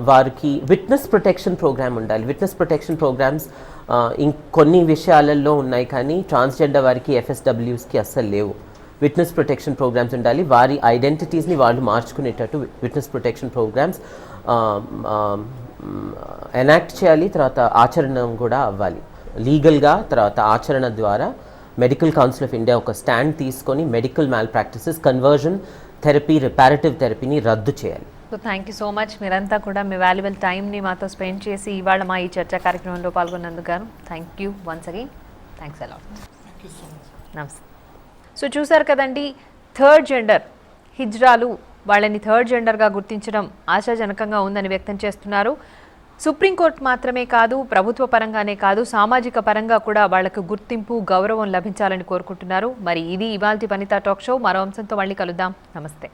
వారికి విట్నెస్ ప్రొటెక్షన్ ప్రోగ్రామ్ ఉండాలి. విట్నెస్ ప్రొటెక్షన్ ప్రోగ్రామ్స్ ఇంకొన్ని విషయాలలో ఉన్నాయి, కానీ ట్రాన్స్జెండర్ వారికి ఎఫ్ఎస్డబ్ల్యూస్కి అస్సలు లేవు. విట్నెస్ ప్రొటెక్షన్ ప్రోగ్రామ్స్ ఉండాలి. వారి ఐడెంటిటీస్ని వాళ్ళు మార్చుకునేటట్టు విట్నెస్ ప్రొటెక్షన్ ప్రోగ్రామ్స్ ఎనాక్ట్ చేయాలి. తర్వాత ఆచరణ కూడా అవ్వాలి లీగల్గా. తర్వాత ఆచరణ ద్వారా మెడికల్ కౌన్సిల్ ఆఫ్ ఇండియా ఒక స్టాండ్ తీసుకొని మెడికల్ మ్యాల్ ప్రాక్టీసెస్, కన్వర్జన్ థెరపీ, రిపారేటివ్ థెరపీని రద్దు చేయాలి. So thank you so much. మీరంతా కూడా మీ వాల్యుబుల్ టైంని మాతో స్పెండ్ చేసి ఇవాళ మా ఈ చర్చా కార్యక్రమంలో పాల్గొన్నందుకు గాను thank you once again. Thanks a lot. నమస్తే. సో చూసారు కదండి, థర్డ్ జెండర్ హిజ్రాలు వాళ్ళని థర్డ్ జెండర్గా గుర్తించడం ఆశాజనకంగా ఉందని వ్యక్తం చేస్తున్నారు. సుప్రీంకోర్టు మాత్రమే కాదు, ప్రభుత్వ పరంగానే కాదు, సామాజిక పరంగా కూడా వాళ్లకు గుర్తింపు, గౌరవం లభించాలని కోరుకుంటున్నారు. మరి ఇది ఇవాల్టి వనితా టాక్ షో. మరో అంశంతో మళ్ళీ కలుద్దాం. నమస్తే.